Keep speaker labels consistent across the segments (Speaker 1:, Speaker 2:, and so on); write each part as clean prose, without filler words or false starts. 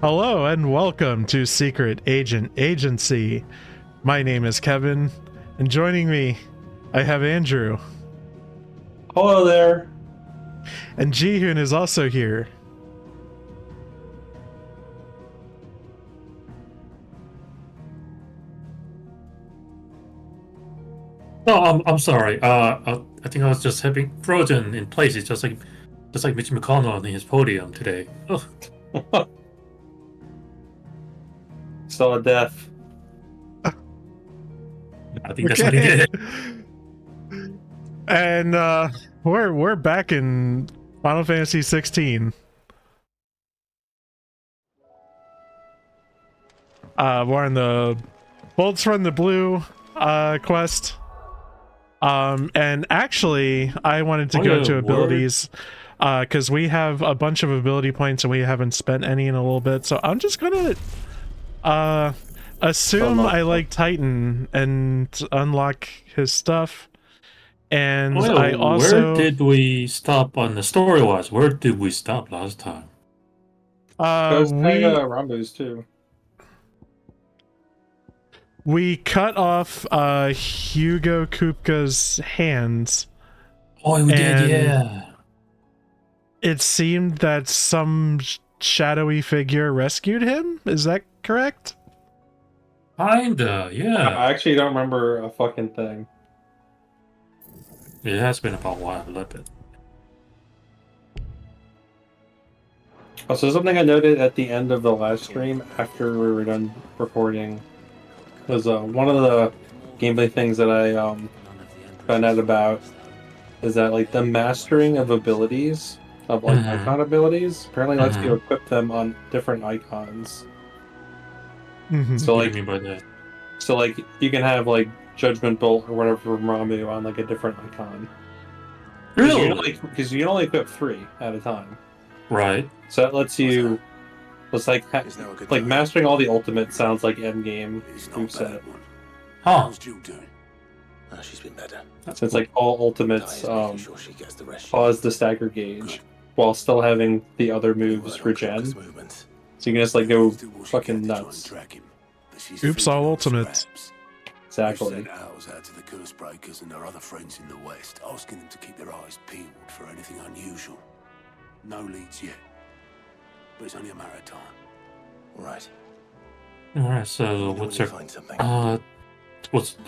Speaker 1: Hello and welcome to Secret Agent Agency. My name is Kevin, and joining me, I have Andrew.
Speaker 2: Hello there.
Speaker 1: And Jihun is also here.
Speaker 3: Oh, I'm sorry. I think I was just having frozen in place. It's just like Mitch McConnell on his podium today. Ugh.
Speaker 2: Still a death.
Speaker 3: I think that's what he did.
Speaker 1: And we're back in Final Fantasy XVI. We're on the Bolts from the Blue quest. And actually, I wanted to go to abilities because we have a bunch of ability points and we haven't spent any in a little bit. So I'm just gonna assume I like Titan and unlock his stuff. And I also...
Speaker 3: Where did we stop on the story-wise? Where did we stop last time?
Speaker 2: Rambo's too.
Speaker 1: We cut off Hugo Kupka's hands.
Speaker 3: Oh, we did, yeah.
Speaker 1: It seemed that some shadowy figure rescued him? Is that correct?
Speaker 3: Kinda, yeah.
Speaker 2: I actually don't remember a fucking thing.
Speaker 3: It has been about a while, a little bit.
Speaker 2: Also, something I noted at the end of the last stream after we were done recording was one of the gameplay things that I found out about is that like the mastering of abilities of like icon abilities apparently lets you equip them on different icons. So
Speaker 3: What do you mean by that?
Speaker 2: So like you can have like Judgment Bolt or whatever from Ramu on like a different icon.
Speaker 3: Really?
Speaker 2: Because you can only equip 3 at a time.
Speaker 3: Right.
Speaker 2: So that lets you. It's like mastering all the ultimates sounds like endgame moveset.
Speaker 3: Huh.
Speaker 4: She's been better.
Speaker 2: So it's like all ultimates pause the stagger gauge while still having the other moves regen. So you can just like go fucking nuts.
Speaker 1: Oops, all ultimates.
Speaker 2: Exactly.
Speaker 4: Sent ours out to the curse breakers and our other friends in the west, asking them to keep their eyes peeled for anything unusual. No leads yet, but it's only a matter of time. Right.
Speaker 3: All right. So what's our
Speaker 4: find something?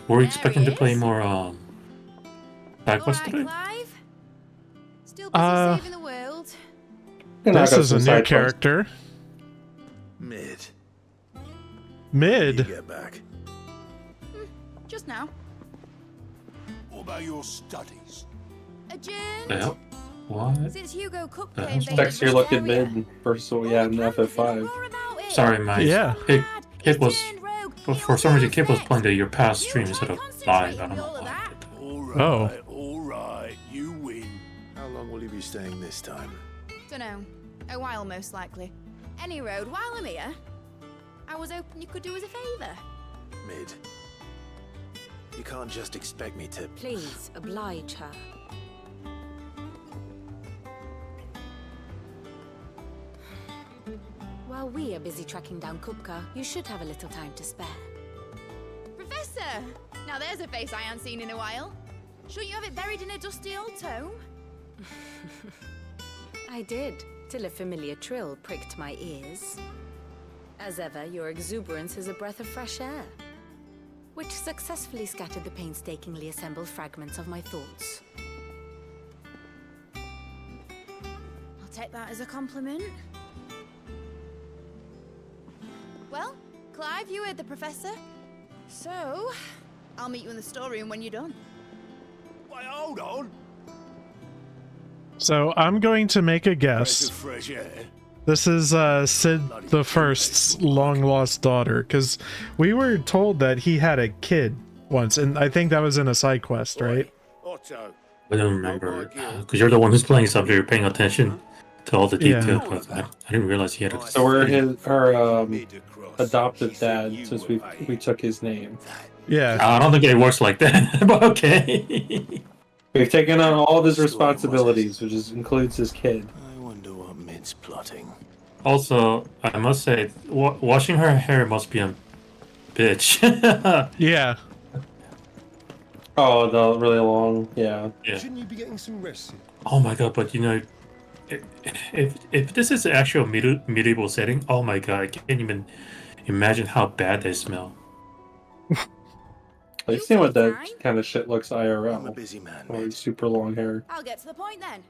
Speaker 3: Were we expecting to play more back quest today?
Speaker 5: Clive? Still busy saving the world.
Speaker 1: This is a new character.
Speaker 4: Mid.
Speaker 1: Mid.
Speaker 4: You get back.
Speaker 5: Just now.
Speaker 4: What about your studies?
Speaker 5: Adjourned.
Speaker 3: Yeah. What?
Speaker 5: Since Hugo Cook
Speaker 3: Yeah.
Speaker 5: came
Speaker 2: Text you're looking mid versus what we had in FF5.
Speaker 3: Sorry, mate.
Speaker 1: Yeah.
Speaker 3: It was. But for some reason, Kip was playing your past stream instead of live. I don't know why.
Speaker 4: All right, you win. How long will you be staying this time?
Speaker 5: Dunno. A while, most likely. Any road, while I'm here, I was hoping you could do us a favour.
Speaker 4: Mid. You can't just expect me to...
Speaker 6: Please, oblige her. While we are busy tracking down Kupka, you should have a little time to spare.
Speaker 5: Professor! Now there's a face I haven't seen in a while. Shouldn't you have it buried in a dusty old tome?
Speaker 6: I did, till a familiar trill pricked my ears. As ever, your exuberance is a breath of fresh air, which successfully scattered the painstakingly assembled fragments of my thoughts.
Speaker 5: I'll take that as a compliment. Well, Clive, you heard the professor. So, I'll meet you in the storeroom when you're done.
Speaker 4: Wait, hold on.
Speaker 1: So I'm going to make a guess.
Speaker 4: Fresh air.
Speaker 1: This is Sid the First's long-lost daughter, because we were told that he had a kid once, and I think that was in a side quest, right?
Speaker 4: Otto.
Speaker 3: I don't remember because you're the one who's playing stuff. You're paying attention to all the detail, but I didn't realize he had a.
Speaker 2: So we're her adoptive dad since we took his name.
Speaker 1: Yeah.
Speaker 3: I don't think it works like that, but okay.
Speaker 2: We've taken on all of his responsibilities, which includes his kid.
Speaker 4: I wonder what Mid's plotting.
Speaker 3: Also, I must say, washing her hair must be a bitch.
Speaker 1: Yeah.
Speaker 2: Oh, the really long, yeah.
Speaker 3: Yeah.
Speaker 7: Shouldn't you be getting some rest?
Speaker 3: Oh my god! But you know, if this is the actual medieval setting, oh my god, I can't even imagine how bad they smell.
Speaker 2: I've seen what that kind of shit looks
Speaker 4: I'm a
Speaker 2: IRL.
Speaker 4: busy man,
Speaker 2: Like
Speaker 4: mate.
Speaker 2: super long hair.
Speaker 5: I'll get to the point then.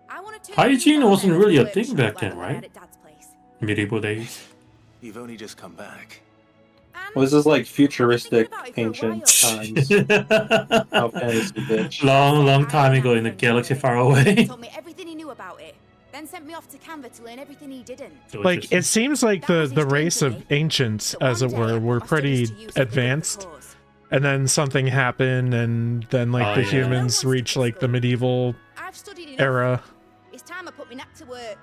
Speaker 5: I want to
Speaker 3: Hygiene wasn't really a thing back then, right? Medieval days.
Speaker 4: You've only just come back.
Speaker 2: Well, this is like futuristic ancient times. Oh, fantasy bitch.
Speaker 3: Long time ago in a galaxy far away.
Speaker 5: Told me everything he knew about it, then sent me off to Canva to learn everything he didn't.
Speaker 3: So
Speaker 1: Like, it seems like the race of ancients, as it were pretty advanced. And then something happened, and then, like, the humans reach, like, the medieval
Speaker 5: I've studied enough.
Speaker 1: era.
Speaker 5: It's time I put my neck to work.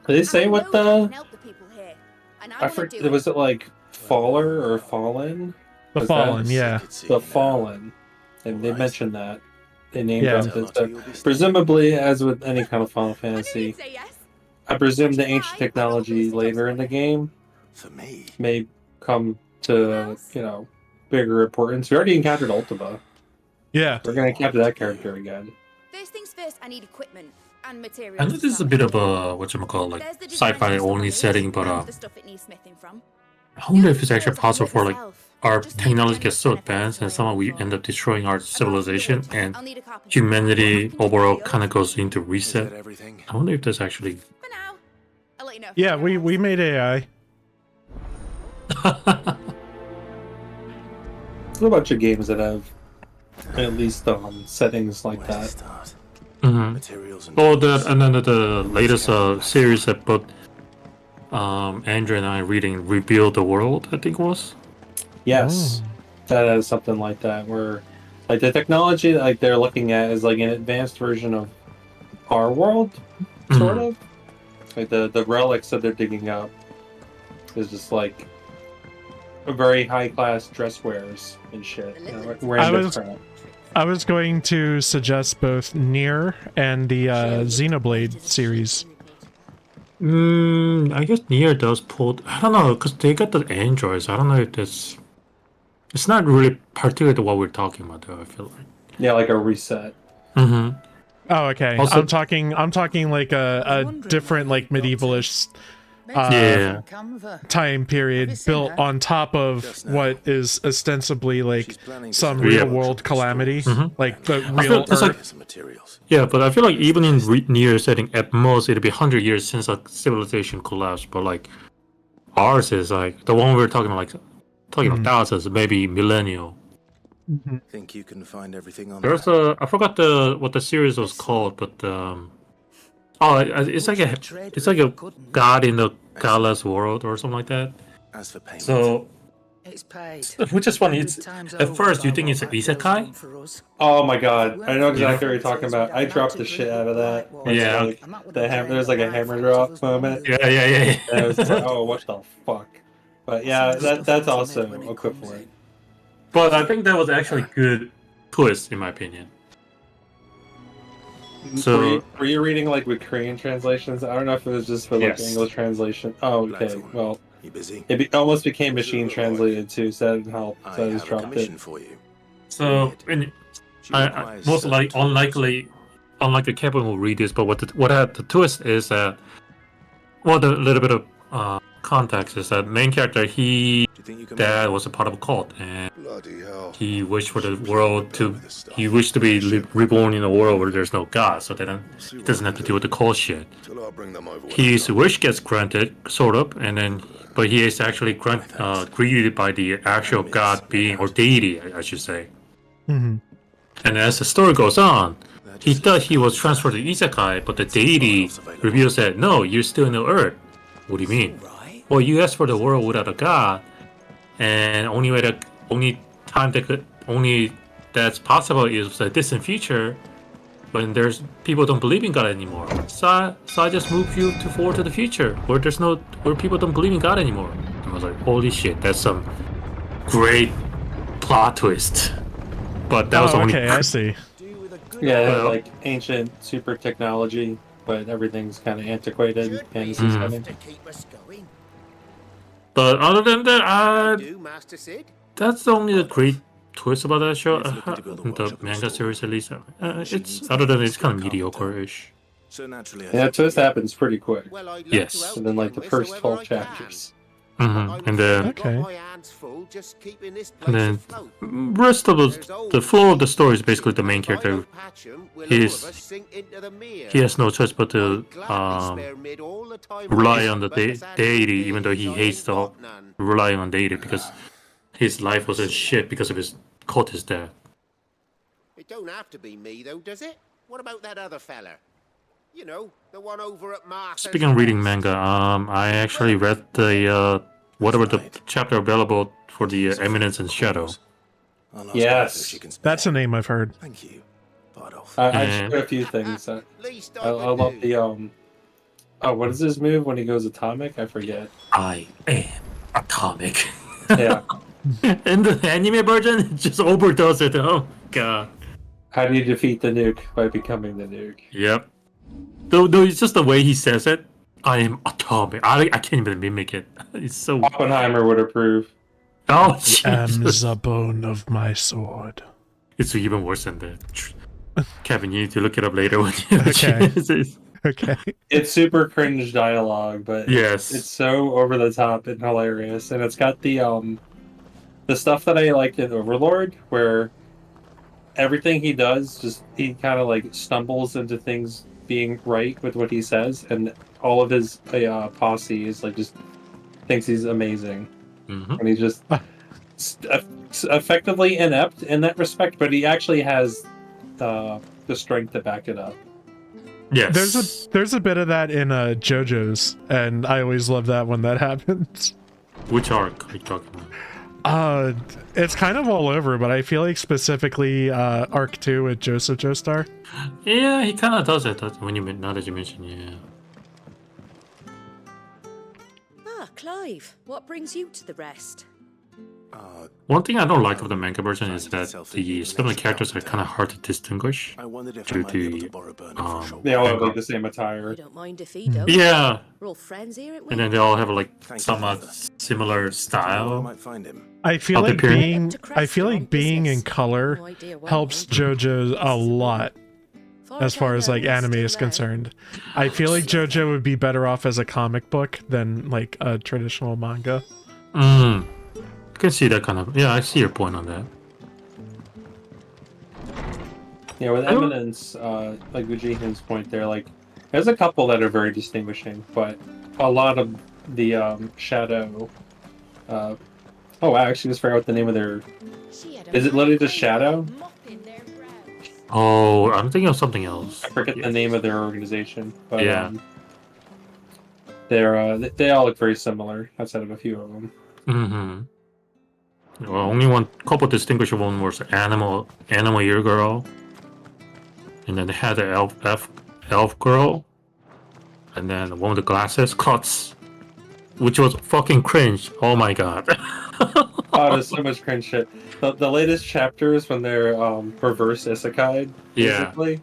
Speaker 2: Did they say what the... I
Speaker 5: I
Speaker 2: forget, was it like Faller or Fallen?
Speaker 1: The
Speaker 2: Was
Speaker 1: Fallen,
Speaker 2: that-
Speaker 1: yeah.
Speaker 2: The Fallen. And they mentioned that. They named
Speaker 1: Yeah.
Speaker 2: dropped it. So presumably, as with any kind of Final Fantasy, I presume the ancient technology later in the game
Speaker 4: For me,
Speaker 2: may come to, you know, bigger importance. We already encountered Ultima.
Speaker 1: Yeah.
Speaker 2: We're going to encounter that character again.
Speaker 5: First things first, I need equipment and materials.
Speaker 3: I know this is a bit of a whatchamacallit, like sci-fi only setting, but I wonder if it's actually possible for like our technology gets so advanced and somehow we end up destroying our civilization and humanity overall kind of goes into
Speaker 4: is
Speaker 3: reset.
Speaker 4: that everything?
Speaker 3: I wonder if there's actually.
Speaker 5: For now, I'll let you know. if
Speaker 1: Yeah,
Speaker 5: anything
Speaker 1: we
Speaker 5: else.
Speaker 1: made AI.
Speaker 2: There's a bunch of games that have at least settings like
Speaker 4: Where to
Speaker 2: that.
Speaker 4: start?
Speaker 3: Mhm.
Speaker 4: Materials and
Speaker 3: Oh,
Speaker 4: tools.
Speaker 3: that and then the latest series that both Andrew and I reading Rebuild the World, I think it was.
Speaker 2: Yes, that is something like that, where like the technology that like they're looking at is like an advanced version of our world, sort of. Like the relics that they're digging up is just like a very high class dress wares and shit. You know, like random
Speaker 1: was-
Speaker 2: crap.
Speaker 1: I was going to suggest both Nier and the Xenoblade series.
Speaker 3: I guess Nier does pull. I don't know because they got the androids. I don't know if that's. It's not really particular to what we're talking about, though. I feel like.
Speaker 2: Yeah, like a reset.
Speaker 3: Mm-hmm.
Speaker 1: Oh, okay.
Speaker 3: Also-
Speaker 1: I'm talking like a different like medievalish
Speaker 3: Yeah.
Speaker 1: time period built on top of what is ostensibly like some real world calamity, like the
Speaker 3: feel
Speaker 1: real
Speaker 3: it's like-
Speaker 1: Earth.
Speaker 4: Some materials.
Speaker 3: Yeah, but I feel like even in Nier setting, at most it'll be 100 years since a civilization collapsed. But like ours is like the one we're talking about thousands, maybe millennial.
Speaker 4: Think you can find everything on
Speaker 3: There's
Speaker 4: that?
Speaker 3: I forgot what the series was called, but it's like a god in the godless world or something like that.
Speaker 4: As for payment,
Speaker 3: So
Speaker 8: It's paid.
Speaker 3: which is funny. It's at first you think it's an isekai.
Speaker 2: Oh my god, I know exactly what you're talking about. I dropped the shit out of that. It's
Speaker 3: Yeah.
Speaker 2: like there's like a hammer drop moment.
Speaker 3: Yeah.
Speaker 2: And it was just like, oh, what the fuck? But yeah, that's also equivalent.
Speaker 3: But I think that was actually good twist in my opinion. So
Speaker 2: Were you reading like with Korean translations? I don't know if it was just for like
Speaker 3: Yes.
Speaker 2: English translation. Oh, okay.
Speaker 4: Blackthorn,
Speaker 2: Well,
Speaker 4: you busy?
Speaker 2: it almost became machine translated too, so that didn't help.
Speaker 4: I
Speaker 2: So I just
Speaker 4: have a
Speaker 2: dropped
Speaker 4: commission
Speaker 2: it.
Speaker 4: for you.
Speaker 3: and
Speaker 4: She
Speaker 3: I
Speaker 4: requires
Speaker 3: most
Speaker 4: certain
Speaker 3: like
Speaker 4: tools.
Speaker 3: unlikely Kevin will read this, but what the twist is that the little bit of context is that main character
Speaker 4: Do you think you can
Speaker 3: dad was a part of a cult and
Speaker 7: Bloody hell.
Speaker 3: he wished for the world to he wished to be reborn in a world where there's no god, so then he doesn't have to deal with the cult shit.
Speaker 7: Till I bring them over.
Speaker 3: His wish gets granted, sort of, and then but he is actually greeted by the actual god being or deity, I should say.
Speaker 1: Mhm.
Speaker 3: And as the story goes on, he thought he was transferred to Isekai, but the deity reveals that no, you're still in the earth. What do you mean? Well, you asked for the world without a god, and only that's possible is the distant future, when there's people don't believe in God anymore. So I just moved you forward to the future, where people don't believe in God anymore. And I was like, holy shit, that's some great plot twist. But that was
Speaker 1: Oh,
Speaker 3: only
Speaker 1: okay, I see.
Speaker 2: Yeah,
Speaker 3: Well-
Speaker 2: like ancient super technology but everything's kind of antiquated fantasy setting.
Speaker 3: But other than that,
Speaker 8: Do, Master Sid?
Speaker 3: that's the only great twist about that show.
Speaker 4: He's looking to build a
Speaker 3: The
Speaker 4: workshop in
Speaker 3: manga
Speaker 4: store.
Speaker 3: series, at least. It's other than it's kind of mediocre-ish.
Speaker 7: So naturally, I
Speaker 2: Yeah,
Speaker 7: thought
Speaker 2: twist
Speaker 7: you-
Speaker 2: happens pretty quick.
Speaker 8: Well, I'd love
Speaker 3: Yes.
Speaker 8: to help
Speaker 2: And then,
Speaker 8: you
Speaker 2: like,
Speaker 8: on
Speaker 2: the
Speaker 8: this
Speaker 2: first
Speaker 8: however
Speaker 2: 12
Speaker 8: I can.
Speaker 2: chapters.
Speaker 3: And then
Speaker 1: Okay.
Speaker 8: My hands full just keeping this
Speaker 3: and
Speaker 8: place
Speaker 3: then
Speaker 8: afloat.
Speaker 3: rest of the flow of the story is basically the main
Speaker 8: If I
Speaker 3: character.
Speaker 8: don't patch 'em, we'll
Speaker 3: He
Speaker 8: all
Speaker 3: is-
Speaker 8: of us sink into the mere.
Speaker 3: He has no choice but to
Speaker 8: I'd gladly spare mid all the time
Speaker 3: rely
Speaker 8: I
Speaker 3: on the
Speaker 8: have, but as
Speaker 3: deity,
Speaker 8: it
Speaker 3: even though he
Speaker 8: is, I
Speaker 3: hates
Speaker 8: ain't
Speaker 3: the
Speaker 8: got none.
Speaker 3: relying on deity because his life was in shit because of his cultist death.
Speaker 8: It don't have to be me, though, does it? What about that other fella? You know, the one over at Martha's
Speaker 3: Speaking of reading
Speaker 8: Rest.
Speaker 3: manga, I actually read the whatever the chapter available for the Eminence and Shadow.
Speaker 7: I'll ask
Speaker 2: Yes.
Speaker 7: her if she can spare.
Speaker 1: That's a name I've heard.
Speaker 7: Thank you, Bardolph.
Speaker 2: I
Speaker 3: Yeah.
Speaker 2: just got a few things.
Speaker 8: Least
Speaker 2: I
Speaker 8: could
Speaker 2: love
Speaker 8: do.
Speaker 2: the Oh, what is his move when he goes atomic? I forget.
Speaker 3: I am atomic.
Speaker 2: Yeah.
Speaker 3: In the anime version, it just overdoes it. Oh god.
Speaker 2: How do you defeat the nuke? By becoming the nuke.
Speaker 3: Yep. Though it's just the way he says it. I am atomic. I can't even mimic it. It's so.
Speaker 2: Oppenheimer would approve.
Speaker 3: Oh
Speaker 1: Am
Speaker 3: Jesus.
Speaker 1: the bone of my sword.
Speaker 3: It's even worse than that. Kevin, you need to look it up later when you
Speaker 1: Okay.
Speaker 3: It's-
Speaker 1: Okay.
Speaker 2: It's super cringe dialogue, but
Speaker 3: Yes.
Speaker 2: it's so over the top and hilarious, and it's got the stuff that I liked in Overlord, where everything he does, just he kind of like stumbles into things being right with what he says, and all of his posse is like just thinks he's amazing,
Speaker 3: Mhm.
Speaker 2: and he's just effectively inept in that respect, but he actually has the strength to back it up.
Speaker 3: Yes.
Speaker 1: There's a bit of that in JoJo's, and I always love that when that happens.
Speaker 3: Which arc are you talking about?
Speaker 1: It's kind of all over, but I feel like specifically Arc 2 with Joseph Joestar.
Speaker 3: Yeah, he kind of does it. When you now that you mention, yeah.
Speaker 9: Ah, Clive, what brings you to the rest?
Speaker 3: One thing I don't like of the manga version is that the some of the characters are kind of hard to distinguish.
Speaker 7: I wondered if I
Speaker 3: Due
Speaker 7: might be able
Speaker 3: to,
Speaker 7: to borrow Bernard for a short
Speaker 2: They all
Speaker 7: while.
Speaker 2: have like the same
Speaker 9: I
Speaker 2: attire.
Speaker 9: don't mind if he don't.
Speaker 3: Yeah,
Speaker 9: We're all friends here, ain't we?
Speaker 3: and then they all have like
Speaker 7: Thank you,
Speaker 3: somewhat
Speaker 7: Father.
Speaker 3: similar
Speaker 7: Do you know where I
Speaker 3: style.
Speaker 7: might find him.
Speaker 1: I feel
Speaker 3: I'll be
Speaker 1: like
Speaker 3: appearing-
Speaker 1: being in color
Speaker 9: No idea why.
Speaker 1: helps JoJo a lot as far as like anime is concerned. I feel like JoJo would be better off as a comic book than like a traditional manga.
Speaker 3: I can see that kind of. Yeah, I see your point on that.
Speaker 2: Yeah, with
Speaker 3: I don't-
Speaker 2: Eminence, like with Jihun's point there, like there's a couple that are very distinguishing, but a lot of the Shadow. Oh, I actually just forgot what the name of their. Is it literally just Shadow?
Speaker 3: Oh, I'm thinking of something else.
Speaker 2: I forget the name of their organization, but
Speaker 3: Yeah.
Speaker 2: they all look very similar outside of a few of them.
Speaker 3: Mm-hmm. Well, only one couple distinguishable one was Animal Ear Girl, and then they had the elf girl, and then the one with the glasses, Cuts, which was fucking cringe. Oh my god.
Speaker 2: Oh, there's so much cringe shit. The latest chapters when they're reverse isekai,
Speaker 3: Yeah.
Speaker 2: basically.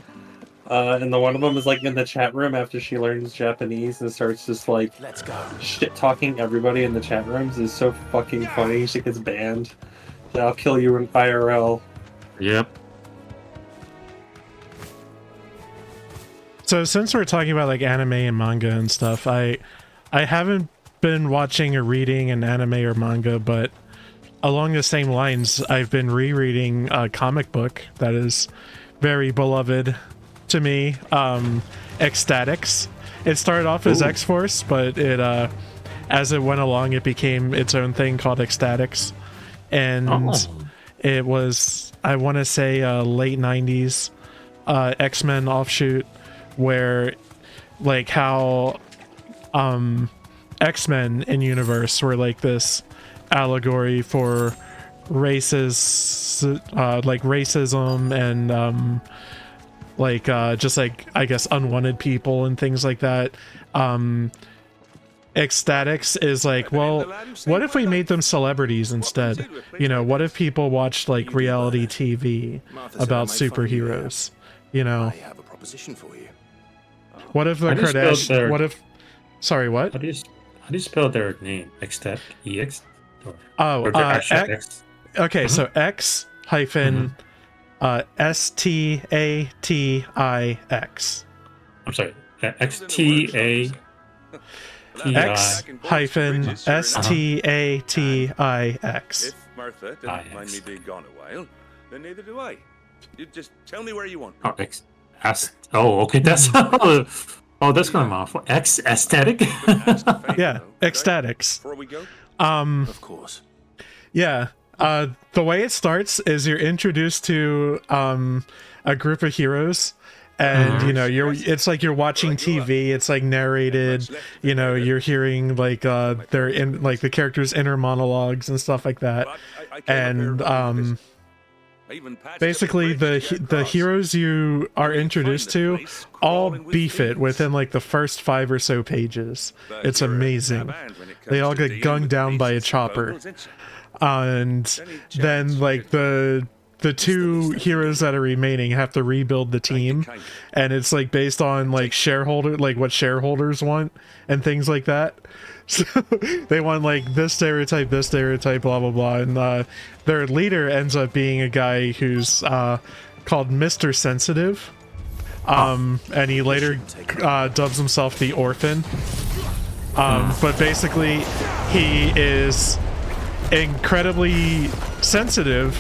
Speaker 2: And the one of them is like in the chat room after she learns Japanese and starts just like
Speaker 7: Let's go.
Speaker 2: shit talking everybody in the chat rooms is so fucking funny. She gets banned. Yeah, I'll kill you in IRL.
Speaker 3: Yep.
Speaker 1: So since we're talking about like anime and manga and stuff, I haven't been watching or reading an anime or manga, but along the same lines, I've been rereading a comic book that is very beloved to me, Ecstatics. It started off as X-Force, but it as it went along, it became its own thing called Ecstatics, and it was, I want to say, late 90s X-Men offshoot, where like how X-Men in universe were like this allegory for like racism and just like, I guess, unwanted people and things like that. Ecstatics is like, well, what if we made them celebrities instead? You know, what if people watched like reality TV about superheroes? You know,
Speaker 7: I have a proposition for you.
Speaker 1: What if the
Speaker 3: How do you spell
Speaker 1: Kardashian?
Speaker 3: their-
Speaker 1: What if? Sorry, what?
Speaker 3: How do you spell their name? Ecstatic? EX?
Speaker 1: Oh,
Speaker 3: Or their actual
Speaker 1: X.
Speaker 3: X?
Speaker 1: Okay, so X hyphen STATIX.
Speaker 3: I'm sorry. XTA.
Speaker 1: X hyphen STATIX.
Speaker 10: If Martha didn't mind me being gone a while, then neither do I. You just tell me where you want.
Speaker 3: Oh, okay, that's that's kind of mouthful. X aesthetic.
Speaker 1: Yeah, ecstatics.
Speaker 10: Before we go?
Speaker 7: Of course.
Speaker 1: Yeah. The way it starts is you're introduced to a group of heroes, and you know it's like you're watching TV. It's like narrated. You know, you're hearing like they're in like the characters' inner monologues and stuff like that. And basically the heroes you are introduced to all beef it within like the first 5 or so pages. It's amazing. They all get gunned down by a chopper. And then like the 2 heroes that are remaining have to rebuild the team, and it's like based on like what shareholders want and things like that. So they want like this stereotype, blah blah blah, and their leader ends up being a guy who's called Mr. Sensitive, and he later dubs himself the Orphan. But basically he is incredibly sensitive,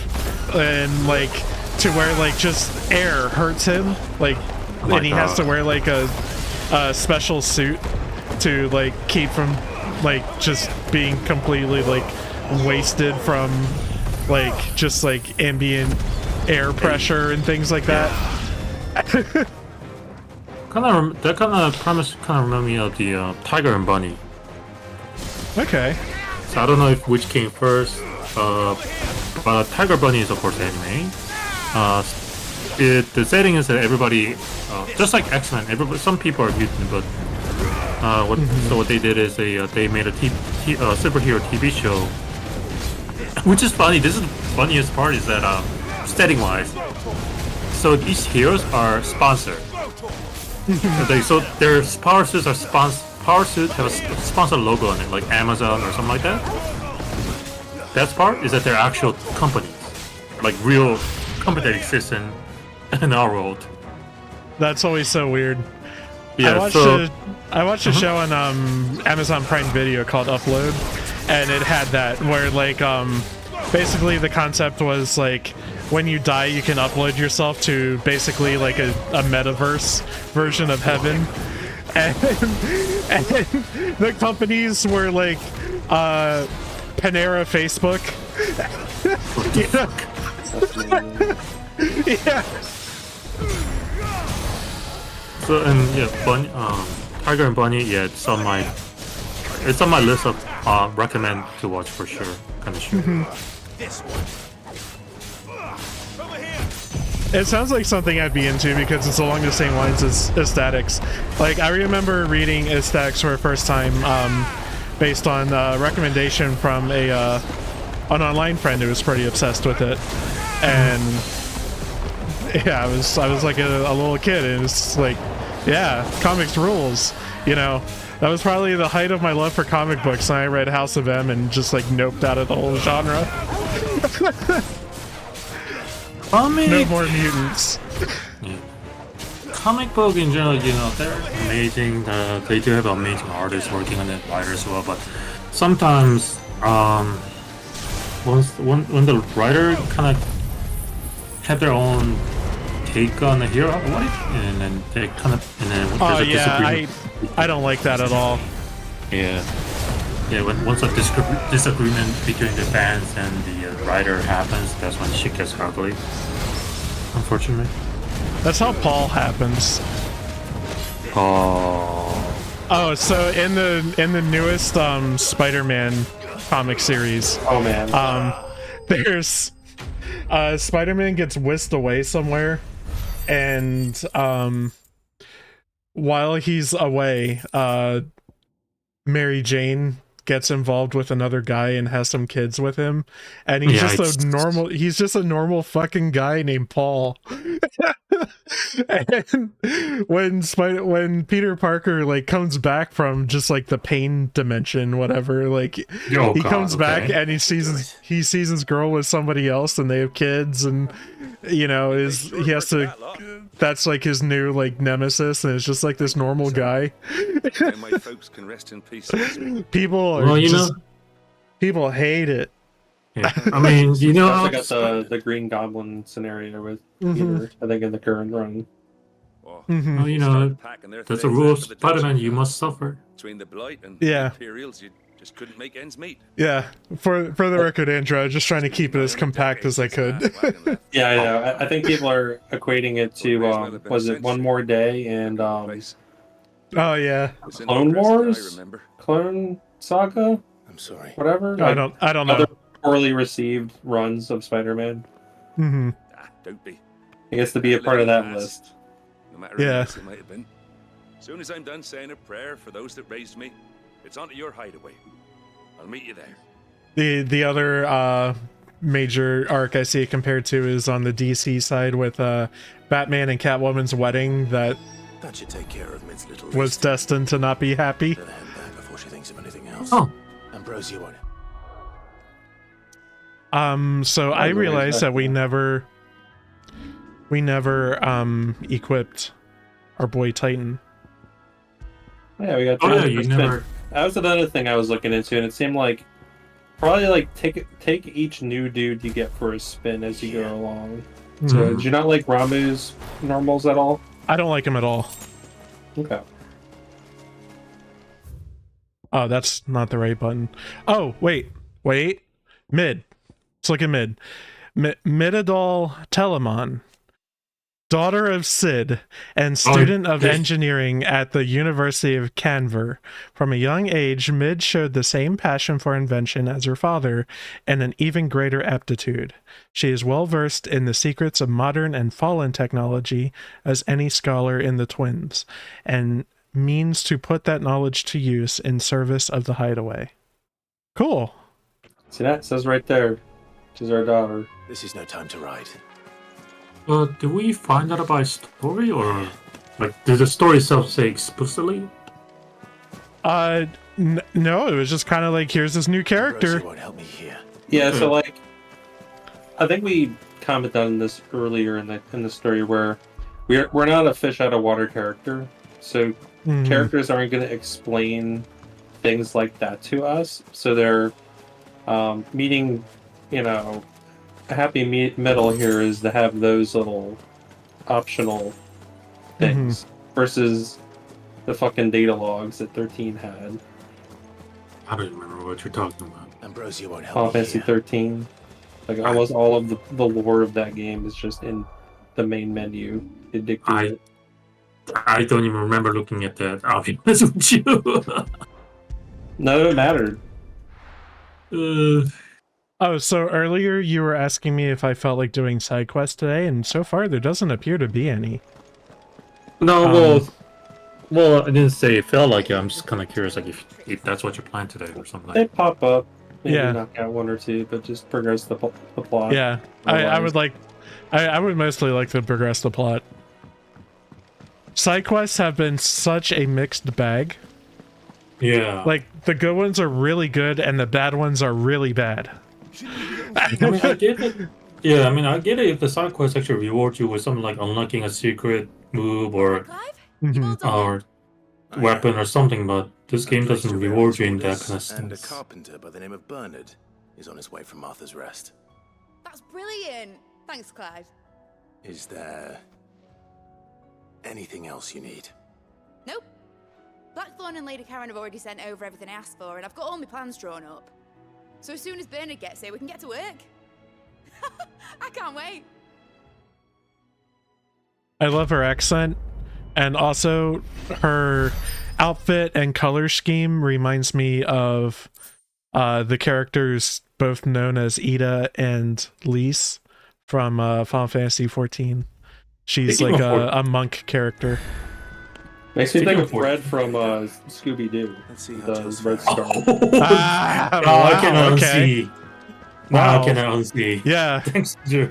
Speaker 1: and like to where like just air hurts him, like and he has to wear like a special suit to like keep from like just being completely like wasted from like just like ambient air pressure and things like that.
Speaker 3: That kind of premise kind of remind me of the Tiger and Bunny.
Speaker 1: Okay.
Speaker 3: So I don't know which came first, but Tiger Bunny is of course anime. The setting is that everybody, just like X-Men, some people are mutant, but so what they did is they made a superhero TV show, which is funny. This is the funniest part, is that setting-wise, so these heroes are sponsored. So their power suits are sponsored. Power suit have a sponsored logo on it, like Amazon or something like that. Best part is that they're actual companies, like real company that exists in our world.
Speaker 1: That's always so weird.
Speaker 3: Yeah,
Speaker 1: I watched a show on Amazon Prime Video called Upload, and it had that where like basically the concept was like when you die you can upload yourself to basically like a metaverse version of heaven, and the companies were like Panera, Facebook. Yeah.
Speaker 3: So and yeah, Tiger and Bunny, yeah, it's on my list of recommend to watch for sure kind of show.
Speaker 1: It sounds like something I'd be into because it's along the same lines as Aesthetics. Like I remember reading Aesthetics for the first time based on recommendation from an online friend who was pretty obsessed with it, and yeah, I was like a little kid, and it's like, yeah, comics rules, you know. That was probably the height of my love for comic books, and I read House of M and just like noped out of the whole genre. No more mutants.
Speaker 3: Yeah. Comic book in general, you know, they're amazing. They do have amazing artists working on it, writers as well. But sometimes, when the writer kind of have their own take on the hero, and then they kind of, and then there's a disagreement.
Speaker 1: I don't like that at all.
Speaker 3: Yeah. Yeah, once a disagreement between the fans and the writer happens, that's when shit gets ugly. Unfortunately.
Speaker 1: That's how Paul happens. Oh, so in the newest Spider-Man comic series.
Speaker 2: Oh man.
Speaker 1: There's Spider-Man gets whisked away somewhere, and while he's away, Mary Jane gets involved with another guy and has some kids with him, and he's just a normal fucking guy named Paul. And when Peter Parker like comes back from just like the pain dimension, whatever, like he comes back and he sees his girl with somebody else, and they have kids, and he has to. That's like his new like nemesis, and it's just like this normal guy.
Speaker 10: My folks can rest in peace.
Speaker 1: People hate it.
Speaker 3: Yeah. I mean,
Speaker 2: I got the Green Goblin scenario with Peter, I think, in the current run.
Speaker 3: Well, that's a rule of Spider-Man. You must suffer.
Speaker 10: Between the Blight and Imperials, you just couldn't make ends meet.
Speaker 1: Yeah, for the record, Andrew, I was just trying to keep it as compact as I could.
Speaker 2: Yeah, I know. I think people are equating it to was it One More Day and
Speaker 1: oh yeah,
Speaker 2: Clone Wars, Clone Saga.
Speaker 7: I'm sorry.
Speaker 2: Whatever.
Speaker 1: I don't know.
Speaker 2: Other poorly received runs of Spider-Man.
Speaker 1: Mm-hmm.
Speaker 10: Don't be.
Speaker 2: I guess to be a part of that list.
Speaker 10: No matter how nice it might have been. As soon as I'm done saying a prayer for those that raised me, it's onto your hideaway. I'll meet you there.
Speaker 1: The other major arc I see it compared to is on the DC side with Batman and Catwoman's wedding that
Speaker 7: should take care of Mid's little
Speaker 1: was destined to not be happy.
Speaker 7: Better head back before she thinks of anything else.
Speaker 3: Oh.
Speaker 7: Ambrosia won't.
Speaker 1: So I realized that we never equipped our boy Titan.
Speaker 2: Yeah, we got.
Speaker 3: Oh yeah, you never.
Speaker 2: That was another thing I was looking into, and it seemed like probably like take each new dude you get for a spin as you go along. So, did you not like Ramu's normals at all?
Speaker 1: I don't like him at all.
Speaker 2: Okay.
Speaker 1: Oh, that's not the right button. Oh, wait. Mid. Let's look at Mid. Midadol Telemon, daughter of Sid and student of engineering at the University of Canver. From a young age, Mid showed the same passion for invention as her father and an even greater aptitude. She is well versed in the secrets of modern and fallen technology as any scholar in the twins, and means to put that knowledge to use in service of the hideaway. Cool.
Speaker 2: See, that says right there. She's our daughter.
Speaker 7: This is no time to ride.
Speaker 3: Do we find that by story, or like did the story itself say explicitly?
Speaker 1: No, it was just kind of like, here's this new character.
Speaker 7: Won't help me here.
Speaker 2: Yeah, so like, I think we commented on this earlier in the story where we're not a fish out of water character, so characters aren't going to explain things like that to us. So they're meeting, a happy middle here is to have those little optional things versus the fucking data logs that 13 had.
Speaker 3: I don't remember what you're talking about.
Speaker 7: Ambrosia won't help
Speaker 2: Final Fantasy 13. Like almost all of the lore of that game is just in the main menu. It dictated.
Speaker 3: I don't even remember looking at that. I'll be honest with you.
Speaker 2: No, it mattered.
Speaker 1: Oh, so earlier you were asking me if I felt like doing side quests today, and so far there doesn't appear to be any.
Speaker 3: No, well, I didn't say it felt like it. I'm just kind of curious, like if that's what you planned today or something.
Speaker 2: They pop up. Maybe
Speaker 1: Yeah.
Speaker 2: knock out one or two, but just progress the plot.
Speaker 1: Yeah, I would like, I would mostly like to progress the plot. Side quests have been such a mixed bag.
Speaker 3: Yeah.
Speaker 1: Like, the good ones are really good, and the bad ones are really bad.
Speaker 3: I mean, I get it. Yeah, I mean, I get it if the side quest actually reward you with something like unlocking a secret move or weapon or something, but this game doesn't reward you in that kind of
Speaker 7: And a
Speaker 3: sense.
Speaker 7: carpenter by the name of Bernard is on his way from Martha's Rest.
Speaker 5: That's brilliant. Thanks, Clive.
Speaker 7: Is there anything else you need?
Speaker 5: Nope. Blackthorn and Lady Karen have already sent over everything I asked for, and I've got all my plans drawn up. So as soon as Bernard gets here, we can get to work. I can't wait.
Speaker 1: I love her accent, and also her outfit and color scheme reminds me of the characters both known as Ida and Lise from Final Fantasy XIV. She's like a monk character.
Speaker 2: Makes me think of Fred from Scooby-Doo.
Speaker 7: Let's see how
Speaker 2: The
Speaker 7: Jill's
Speaker 2: Red
Speaker 7: faring.
Speaker 2: Star.
Speaker 3: I can unsee. Now I can unsee.
Speaker 1: Yeah.
Speaker 3: Thanks, Drew.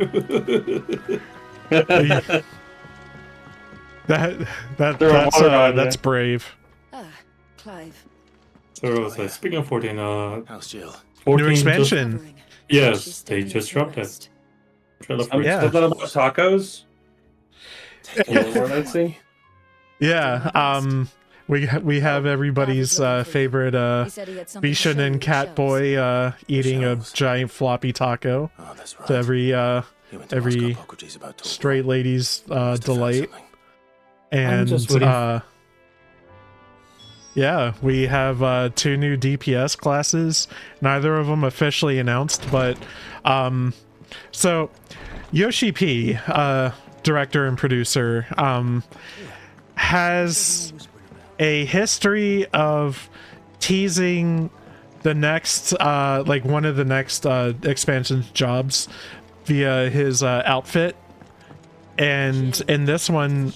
Speaker 1: That's brave.
Speaker 9: Ah, Clive.
Speaker 3: So speaking of 14,
Speaker 7: How's Jill?
Speaker 3: 14
Speaker 1: New expansion.
Speaker 9: Recovering.
Speaker 3: Yes,
Speaker 9: She's
Speaker 3: they
Speaker 9: taking
Speaker 3: just
Speaker 9: some
Speaker 3: dropped it.
Speaker 9: rest.
Speaker 3: Trailer for
Speaker 1: Yeah.
Speaker 2: Something about tacos?
Speaker 7: Take
Speaker 2: Yeah, what did I see?
Speaker 1: Yeah, we have everybody's favorite
Speaker 9: He said he had something to
Speaker 1: Bishan
Speaker 9: show you
Speaker 1: and
Speaker 9: on
Speaker 1: Cat
Speaker 9: shelves.
Speaker 1: Boy eating a
Speaker 7: Shelves.
Speaker 1: giant floppy taco
Speaker 7: Oh, that's right.
Speaker 1: to every
Speaker 7: He went to
Speaker 1: every
Speaker 7: Moscow Hippocrates about Torgal.
Speaker 1: straight lady's
Speaker 7: Must have found
Speaker 1: delight.
Speaker 7: something.
Speaker 1: And
Speaker 3: just waiting.
Speaker 1: yeah, we have 2 new DPS classes. Neither of them officially announced, but so Yoshi P, director and producer, has a history of teasing the next like one of the next expansion jobs via his outfit. And in this one,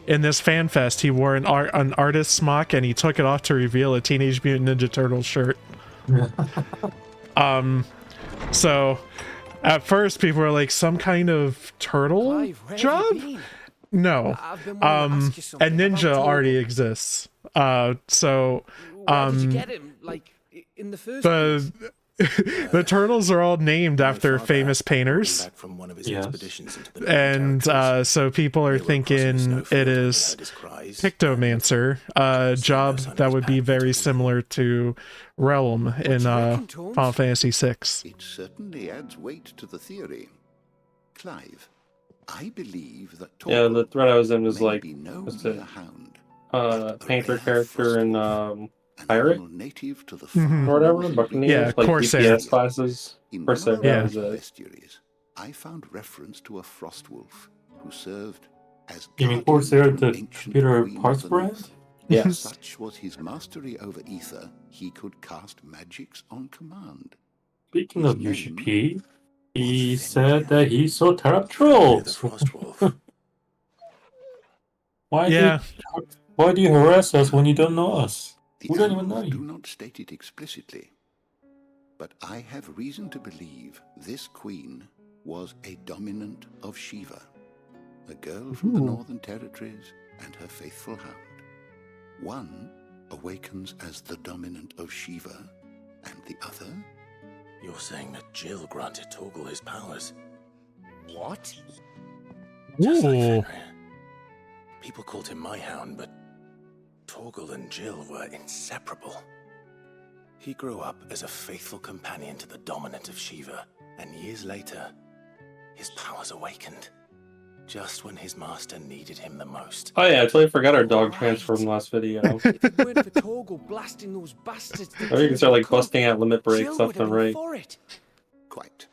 Speaker 1: in this fan fest, he wore an artist smock and he took it off to reveal a Teenage Mutant Ninja Turtles shirt. So at first people were like, some kind of turtle
Speaker 11: Clive, where have
Speaker 1: job?
Speaker 11: you been?
Speaker 1: No.
Speaker 11: I've been wanting to ask you
Speaker 1: A
Speaker 11: something
Speaker 1: ninja
Speaker 11: about
Speaker 1: already
Speaker 11: Torgal.
Speaker 1: exists. So
Speaker 11: Where did you get him? Like, in the first
Speaker 1: the the turtles are all named
Speaker 7: My
Speaker 1: after
Speaker 7: father
Speaker 1: famous
Speaker 7: brought him
Speaker 1: painters.
Speaker 7: back from one of his
Speaker 3: Yes.
Speaker 7: expeditions into the Northern
Speaker 1: And
Speaker 7: Territories.
Speaker 1: so people are
Speaker 7: They were crossing the
Speaker 1: thinking
Speaker 7: snowfield
Speaker 1: it
Speaker 7: when they
Speaker 1: is
Speaker 7: heard his cries.
Speaker 1: Pictomancer, a job
Speaker 7: sign of
Speaker 1: that
Speaker 7: his
Speaker 1: would be
Speaker 7: path
Speaker 1: very
Speaker 7: into
Speaker 1: similar to Realm in
Speaker 11: you reckon, Tones?
Speaker 1: Final Fantasy VI.
Speaker 4: It certainly adds weight to the theory. Clive, I believe that
Speaker 2: Yeah, the thread I was in was
Speaker 4: may
Speaker 2: like,
Speaker 4: be no
Speaker 2: what's
Speaker 4: mere
Speaker 2: it?
Speaker 4: hound,
Speaker 2: Painter
Speaker 4: rare
Speaker 2: character in
Speaker 4: an
Speaker 2: Pirate
Speaker 4: animal native to the
Speaker 1: Mhm.
Speaker 2: or whatever,
Speaker 4: farthest
Speaker 2: Buccaneers,
Speaker 1: Yeah,
Speaker 2: like
Speaker 1: Corsair.
Speaker 2: DPS classes.
Speaker 4: In
Speaker 2: Corsair,
Speaker 4: one of
Speaker 1: Yeah.
Speaker 2: that
Speaker 4: our
Speaker 2: was it.
Speaker 4: bestiaries, I found reference to a frostwolf who served as
Speaker 3: You mean
Speaker 4: guardian
Speaker 3: Corsair,
Speaker 4: to
Speaker 3: the
Speaker 4: ancient
Speaker 3: computer
Speaker 4: queen of
Speaker 3: parts
Speaker 4: the
Speaker 3: brand?
Speaker 4: north.
Speaker 2: Yes.
Speaker 4: Such was his mastery over ether, he could cast magics on command.
Speaker 3: Speaking
Speaker 4: His
Speaker 3: of
Speaker 4: name
Speaker 3: UGP, he
Speaker 4: was
Speaker 3: said that he saw Terrap
Speaker 7: The
Speaker 3: trolls.
Speaker 7: Frostwolf.
Speaker 1: Yeah.
Speaker 3: Why do you harass us when you don't know us?
Speaker 4: The
Speaker 3: We don't even know
Speaker 4: annals do
Speaker 3: you.
Speaker 4: not state it explicitly, but I have reason to believe this queen was a dominant of Shiva, a girl from the Northern Territories and her faithful hound. One awakens as the dominant of Shiva, and the other...
Speaker 7: You're saying that Jill granted Torgal his powers?
Speaker 11: What?
Speaker 7: Just like
Speaker 1: Ooh.
Speaker 7: Fenrir. People called him my hound, but Torgal and Jill were inseparable. He grew up as a faithful companion to the dominant of Shiva, and years later, his powers awakened. Just when his master needed him the most.
Speaker 2: Oh yeah, I totally forgot our dog transfer from last video.
Speaker 11: If it weren't for Torgal blasting those bastards, to
Speaker 2: Or you can start like
Speaker 11: Cook,
Speaker 2: busting out limit breaks
Speaker 11: Jill would
Speaker 2: left
Speaker 11: have
Speaker 2: and
Speaker 11: been
Speaker 2: right.
Speaker 11: for it.
Speaker 4: Quite.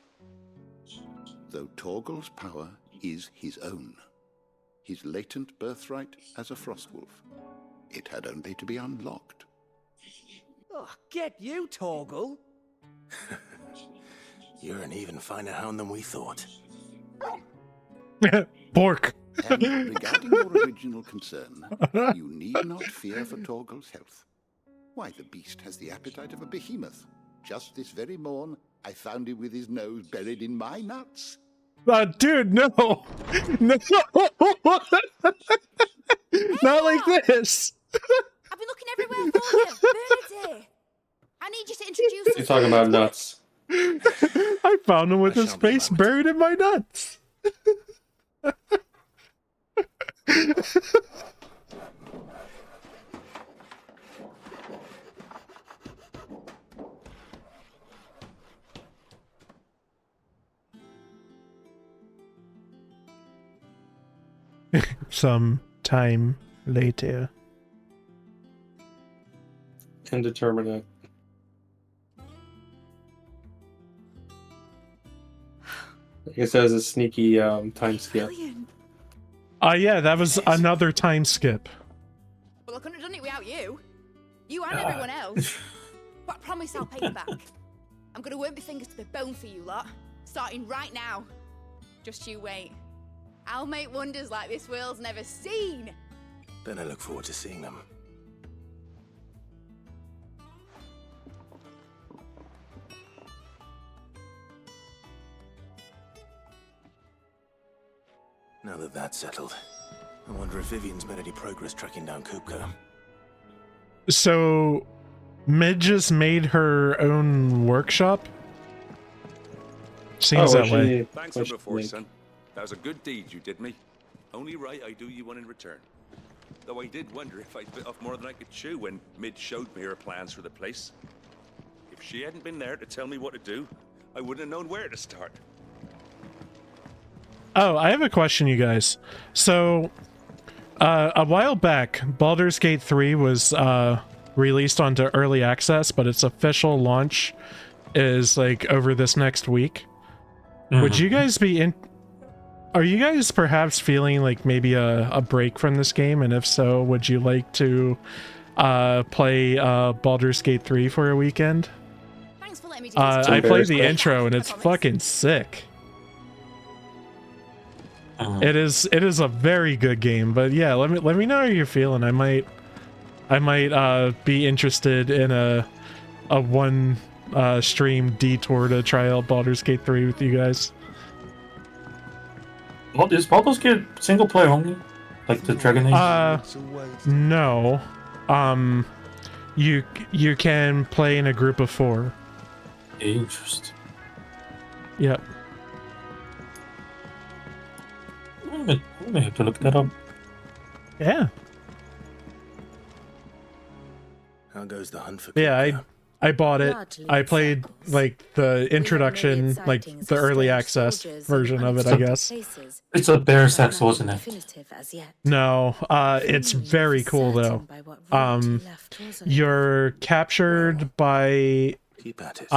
Speaker 4: Though Torgal's power is his own, his latent birthright as a frostwolf, it had only to be unlocked.
Speaker 11: Oh, get you, Torgal.
Speaker 7: You're an even finer hound than we thought.
Speaker 1: Pork.
Speaker 4: And regarding your original concern, you need not fear for Torgal's health. Why, the beast has the appetite of a behemoth. Just this very morn, I found him with his nose buried in my nuts.
Speaker 1: Dude, no. No. Not like this.
Speaker 5: I've been looking everywhere for you. Bernard's here. I need you to introduce us.
Speaker 2: You're talking about nuts.
Speaker 1: I found him with
Speaker 7: I
Speaker 1: his
Speaker 7: shall be a
Speaker 1: face
Speaker 7: moment.
Speaker 1: buried in my nuts. Some time later.
Speaker 2: Indeterminate. I guess that was a sneaky time skip.
Speaker 5: Brilliant.
Speaker 1: Yeah, that was another time skip.
Speaker 5: Well, I couldn't have done it without you. You and everyone else. But I promise I'll pay you back. I'm gonna work my fingers to the bone for you lot. Starting right now. Just you wait. I'll make wonders like this world's never seen.
Speaker 7: Then I look forward to seeing them. Now that that's settled, I wonder if Vivian's made any progress tracking down Kupka.
Speaker 1: So, Mid just made her own workshop? Seems that way.
Speaker 10: Thanks for before, son. That was a good deed you did me. Only right I do you one in return. Though I did wonder if I'd bit off more than I could chew when Mid showed me her plans for the place. If she hadn't been there to tell me what to do, I wouldn't have known where to start.
Speaker 1: Oh, I have a question, you guys. So, a while back, Baldur's Gate 3 was released onto early access, but its official launch is like over this next week. Would you guys be are you guys perhaps feeling like maybe a break from this game? And if so, would you like to play Baldur's Gate 3 for a weekend?
Speaker 5: Thanks for letting me do
Speaker 1: this. I played the intro and it's fucking sick. It is a very good game, but yeah, let me know how you're feeling. I might be interested in a one stream detour to try out Baldur's Gate 3 with you guys.
Speaker 3: What is Baldur's Gate single player only? Like the Dragon Age?
Speaker 1: No. You can play in a group of 4.
Speaker 3: Interesting.
Speaker 1: Yep.
Speaker 3: I may have to look that up.
Speaker 1: Yeah.
Speaker 7: How goes the hunt for
Speaker 1: Yeah, I bought it. I played like the introduction, like the early access version of it, I guess.
Speaker 3: It's a bear sex, wasn't it?
Speaker 1: No, it's very cool though. You're captured by
Speaker 7: Keep at it.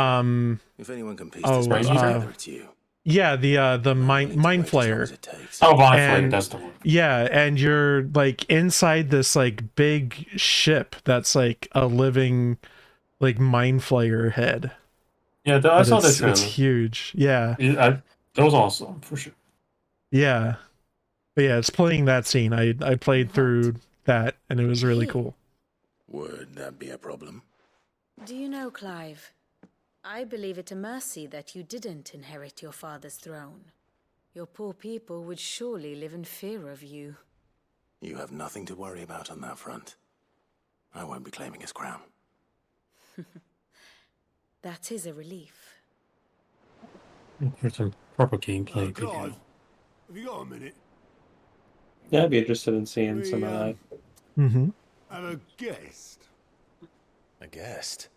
Speaker 7: If anyone can piece this together, it's you.
Speaker 1: Yeah, the mind flayer.
Speaker 3: Oh, mind flayer, that's the one.
Speaker 1: Yeah, and you're like inside this like big ship that's like a living like mind flayer head.
Speaker 3: Yeah, I saw that trailer.
Speaker 1: It's huge. Yeah.
Speaker 3: That was awesome for sure.
Speaker 1: Yeah. But yeah, it's playing that scene. I played through that and it was really cool.
Speaker 7: Would that be a problem?
Speaker 6: Do you know, Clive? I believe it a mercy that you didn't inherit your father's throne. Your poor people would surely live in fear of you.
Speaker 7: You have nothing to worry about on that front. I won't be claiming his crown.
Speaker 6: That is a relief.
Speaker 3: Here's some proper gameplay.
Speaker 12: Clive, have you got a minute?
Speaker 2: Yeah, I'd be interested in seeing some of that.
Speaker 1: Mm-hmm.
Speaker 12: Have a guest.
Speaker 7: A guest?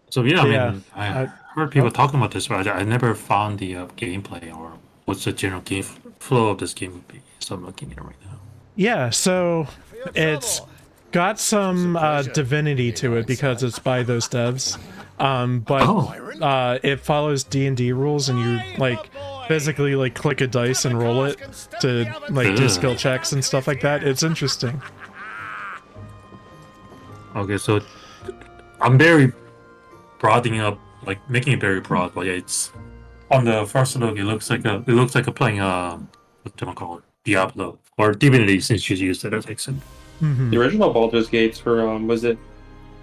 Speaker 3: So yeah, I mean, I heard people talking about this, but I never found the gameplay or what's the general game flow of this game would be. So I'm looking at it right now.
Speaker 1: Yeah, so it's got some divinity to it because it's by those devs, but it follows D&D rules, and you like physically like click a dice and roll it to like do skill checks and stuff like that. It's interesting.
Speaker 3: Okay, so I'm very broadening up, like making it very broad, but yeah, it's on the first look. It looks like a playing what do I call it, Diablo or Divinity, since you used it as accent.
Speaker 2: The original Baldur's Gates were was it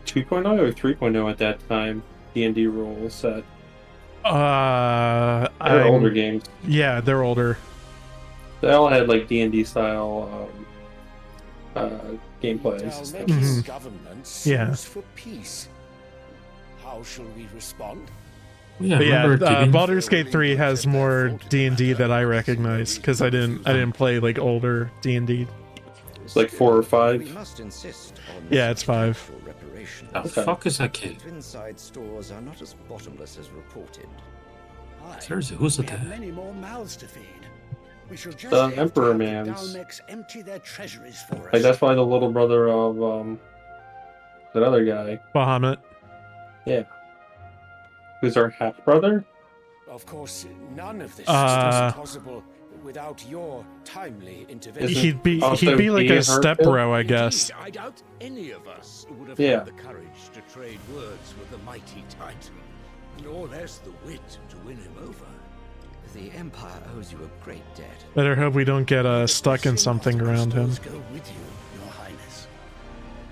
Speaker 2: 2.0 or 3.0 at that time? D&D rule set. They're older games.
Speaker 1: Yeah, they're older.
Speaker 2: They all had like D&D style gameplays.
Speaker 12: Government
Speaker 1: Yeah.
Speaker 12: for peace. How shall we respond?
Speaker 3: Yeah,
Speaker 1: but yeah, Baldur's Gate 3 has more D&D that I recognize because I didn't play like older D&D.
Speaker 2: It's like 4 or 5.
Speaker 13: We must insist on
Speaker 1: yeah, it's 5.
Speaker 3: The fuck is that kid?
Speaker 13: Inside stores are not as bottomless as reported.
Speaker 3: Seriously, who's the dad?
Speaker 12: Many more mouths to feed. We shall just
Speaker 2: The Emperor Man's.
Speaker 12: empty their treasuries for us.
Speaker 2: Like that's why the little brother of that other guy.
Speaker 1: Bahamut.
Speaker 2: Yeah. Who's our half brother?
Speaker 12: Of course, none of this is possible without your timely intervention.
Speaker 1: He'd be like a step-bro, I guess.
Speaker 12: Indeed, I doubt any of us would have
Speaker 2: Yeah.
Speaker 12: had the courage to trade words with the mighty Titan, nor less the wit to win him over.
Speaker 13: The Empire owes you a great debt.
Speaker 1: Better hope we don't get stuck in something around him.
Speaker 12: Go with you, Your Highness.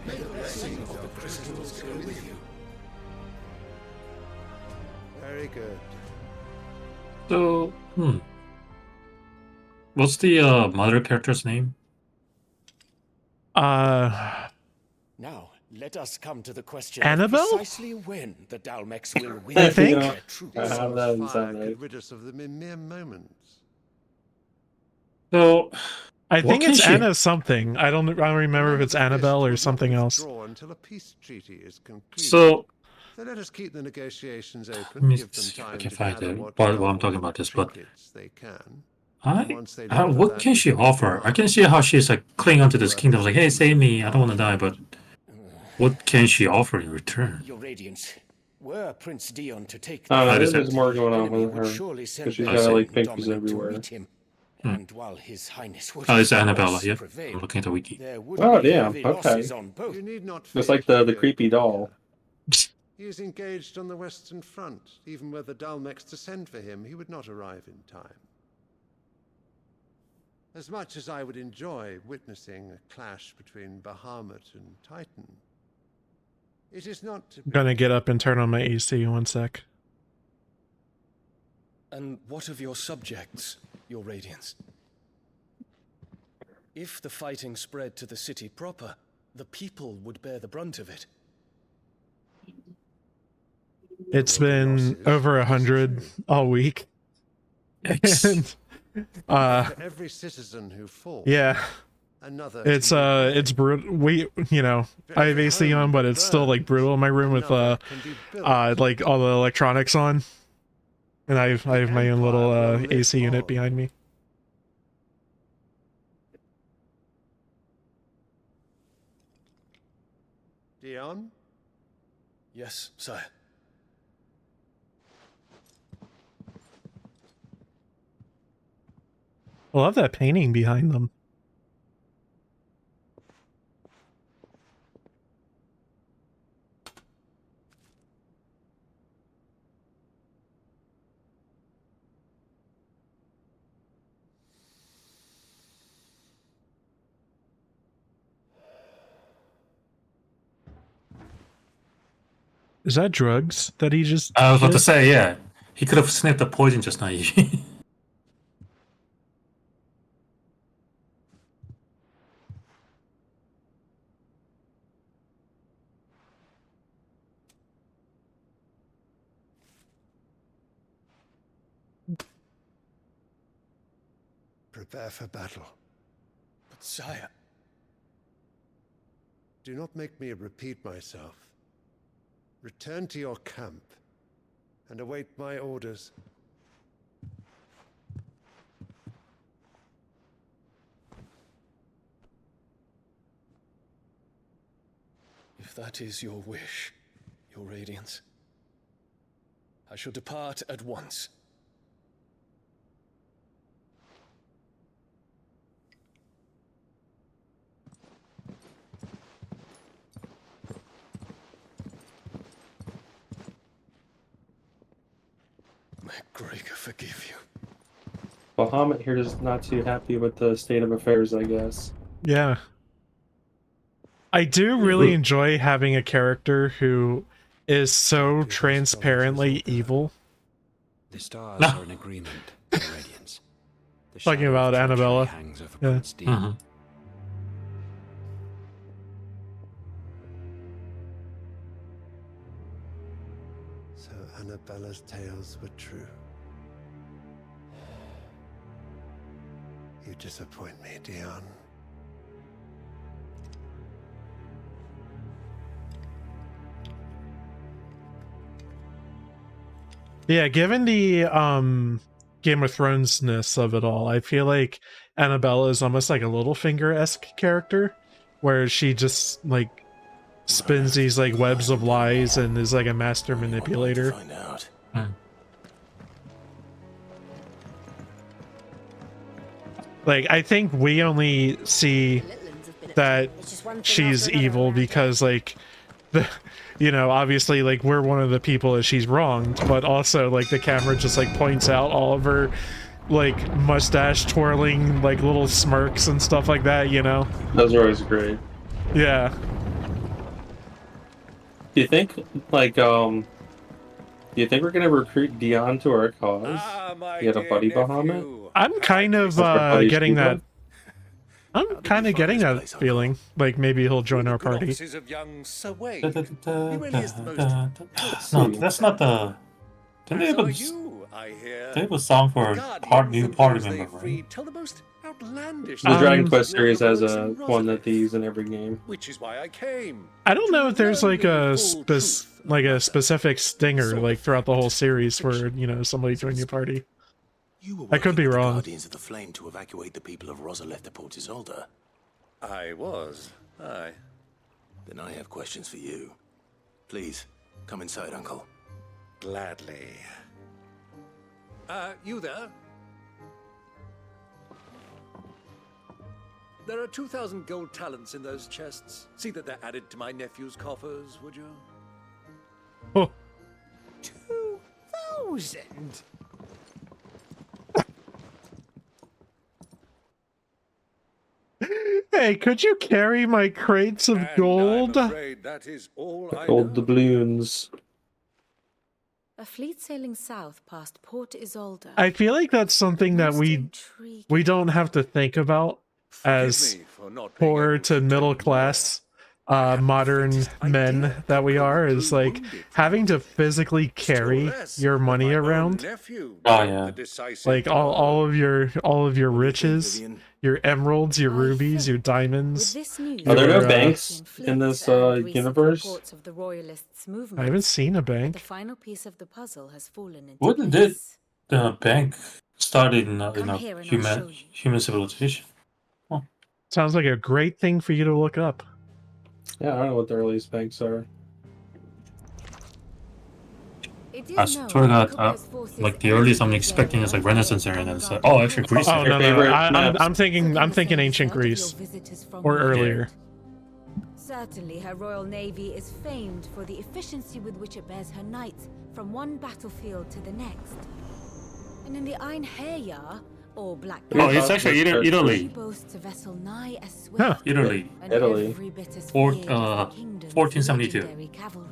Speaker 12: May the blessing of the crystals go with you. good.
Speaker 3: So, what's the mother character's name?
Speaker 1: Uh,
Speaker 12: Now, let us come to the question
Speaker 1: Annabelle?
Speaker 12: of precisely when the Dalmex will win.
Speaker 1: I think.
Speaker 2: You know, I have that in
Speaker 14: Fire
Speaker 2: some
Speaker 14: could rid us of them in mere moments.
Speaker 3: So,
Speaker 1: I think
Speaker 3: can
Speaker 1: it's
Speaker 3: she-
Speaker 1: Anna something. I don't remember if it's Annabelle or something else.
Speaker 14: Until a peace treaty is concluded.
Speaker 3: So,
Speaker 14: let us keep the negotiations
Speaker 3: let
Speaker 14: open,
Speaker 3: me
Speaker 14: give them
Speaker 3: see if I
Speaker 14: time
Speaker 3: can
Speaker 14: to
Speaker 3: find
Speaker 14: gather
Speaker 3: it
Speaker 14: what
Speaker 3: while I'm talking about this, but
Speaker 14: trinkets they can.
Speaker 3: what can she offer? I can see how she's like clinging onto this kingdom, like, hey, save me, I don't want to die, but what can she offer in return?
Speaker 12: Your Radiance, were Prince Dion to take
Speaker 2: I don't know,
Speaker 3: How
Speaker 2: there's more going on
Speaker 12: enemy
Speaker 2: with
Speaker 12: would
Speaker 2: her.
Speaker 12: surely send
Speaker 2: Because she's
Speaker 12: their
Speaker 2: got like
Speaker 12: own
Speaker 2: pictures
Speaker 12: dominant to
Speaker 2: everywhere.
Speaker 12: meet him. And while His Highness would
Speaker 3: Oh, it's
Speaker 12: of
Speaker 3: Annabella,
Speaker 12: course
Speaker 3: yep.
Speaker 12: prevail,
Speaker 3: I'm looking at the wiki.
Speaker 12: there would
Speaker 2: Oh,
Speaker 12: be
Speaker 2: damn,
Speaker 12: heavy
Speaker 2: okay.
Speaker 12: losses on both.
Speaker 14: You need not
Speaker 2: It's
Speaker 14: fear
Speaker 2: like the
Speaker 14: Hugo
Speaker 2: creepy doll.
Speaker 14: He is engaged on the Western Front. Even were the Dalmex to send for him, he would not arrive in time. As much as I would enjoy witnessing a clash between Bahamut and Titan, it is not to
Speaker 1: I'm gonna get up and turn on my AC 1 sec.
Speaker 15: And what of your subjects, your Radiance? If the fighting spread to the city proper, the people would bear the brunt of it.
Speaker 1: It's been over 100 all week. And,
Speaker 14: for every citizen who falls.
Speaker 1: yeah.
Speaker 14: Another
Speaker 1: It's brutal. I have AC on, but it's still like brutal in my room with like all the electronics on, and I have my own little AC unit behind me.
Speaker 14: Dion?
Speaker 15: Yes, sire.
Speaker 1: I love that painting behind them. Is that drugs that he just...
Speaker 3: I was about to
Speaker 1: did?
Speaker 3: say, yeah. He could have sniffed the poison just now.
Speaker 14: Prepare for battle.
Speaker 15: But sire...
Speaker 14: Do not make me repeat myself. Return to your camp and await my orders.
Speaker 15: If that is your wish, your Radiance, I shall depart at once. May Gregor forgive you.
Speaker 2: Bahamut here is not too happy with the state of affairs, I guess.
Speaker 1: Yeah. I do really enjoy having a character who is so transparently evil.
Speaker 13: The stars are in agreement, your Radiance. The
Speaker 1: Talking
Speaker 13: shadow of
Speaker 1: about
Speaker 13: treachery
Speaker 1: Annabella.
Speaker 13: hangs over
Speaker 1: Yeah.
Speaker 13: Prince Dion.
Speaker 14: So Annabella's tales were true. You disappoint me, Dion.
Speaker 1: Yeah, given the Game of Thrones-ness of it all, I feel like Annabella is almost like a Littlefinger-esque character, where she just like spins these like webs of lies and is like a master manipulator.
Speaker 7: Find out.
Speaker 1: Like, I think we only see that she's evil because like obviously like we're one of the people that she's wronged, but also like the camera just like points out all of her like mustache twirling like little smirks and stuff like that,
Speaker 2: Those are always great.
Speaker 1: Yeah.
Speaker 2: Do you think like Do you think we're gonna recruit Dion to our cause? You got a buddy Bahamut?
Speaker 1: I'm kind of getting that. I'm kind of getting that feeling. Like maybe he'll join our party.
Speaker 3: No, that's not the. Didn't they have a song for new party member, right?
Speaker 2: The Dragon Quest series has a one that they use in every game.
Speaker 12: Which is why I came.
Speaker 1: I don't know if there's like a specific stinger like throughout the whole series for, you know, somebody joining your party. I could be wrong.
Speaker 7: Guardians of the Flame to evacuate the people of Rosaleth to Port Isolde.
Speaker 12: I was. Aye.
Speaker 7: Then I have questions for you. Please, come inside, Uncle.
Speaker 12: Gladly. You there? There are 2,000 gold talents in those chests. See that they're added to my nephew's coffers, would you?
Speaker 1: Oh.
Speaker 11: 2,000?
Speaker 1: Hey, could you carry my crates of gold?
Speaker 12: I'm afraid that is all I
Speaker 2: Gold
Speaker 12: know.
Speaker 2: doubloons.
Speaker 6: A fleet sailing south past Port Isolde.
Speaker 1: I feel like that's something that we don't have to think about as poor to middle class modern men that we are, is like having to physically carry your money around.
Speaker 3: Oh yeah.
Speaker 1: Like all of your riches, your emeralds, your rubies, your diamonds.
Speaker 2: Are there no banks in this universe?
Speaker 1: I haven't seen a bank.
Speaker 6: The final piece of the puzzle has fallen into
Speaker 3: Wouldn't
Speaker 6: place.
Speaker 3: the bank started in a
Speaker 6: here and I'll show
Speaker 3: human civilization?
Speaker 1: Sounds like a great thing for you to look up.
Speaker 2: Yeah, I don't know what the earliest banks are.
Speaker 3: I swear to God, like the earliest I'm expecting is like Renaissance era, and then it's like, oh, actually Greece.
Speaker 1: Oh no, I'm thinking ancient Greece or earlier.
Speaker 6: Certainly, her royal navy is famed for the efficiency with which it bears her knights from one battlefield to the next. And in the Einherjar, or Black
Speaker 3: Oh, it's actually Italy.
Speaker 6: boasts a vessel nigh as swift
Speaker 3: Huh, Italy.
Speaker 6: and
Speaker 2: Italy.
Speaker 6: every bit as
Speaker 3: Or,
Speaker 6: feared as the kingdom's
Speaker 3: 1472.
Speaker 6: legendary cavalry.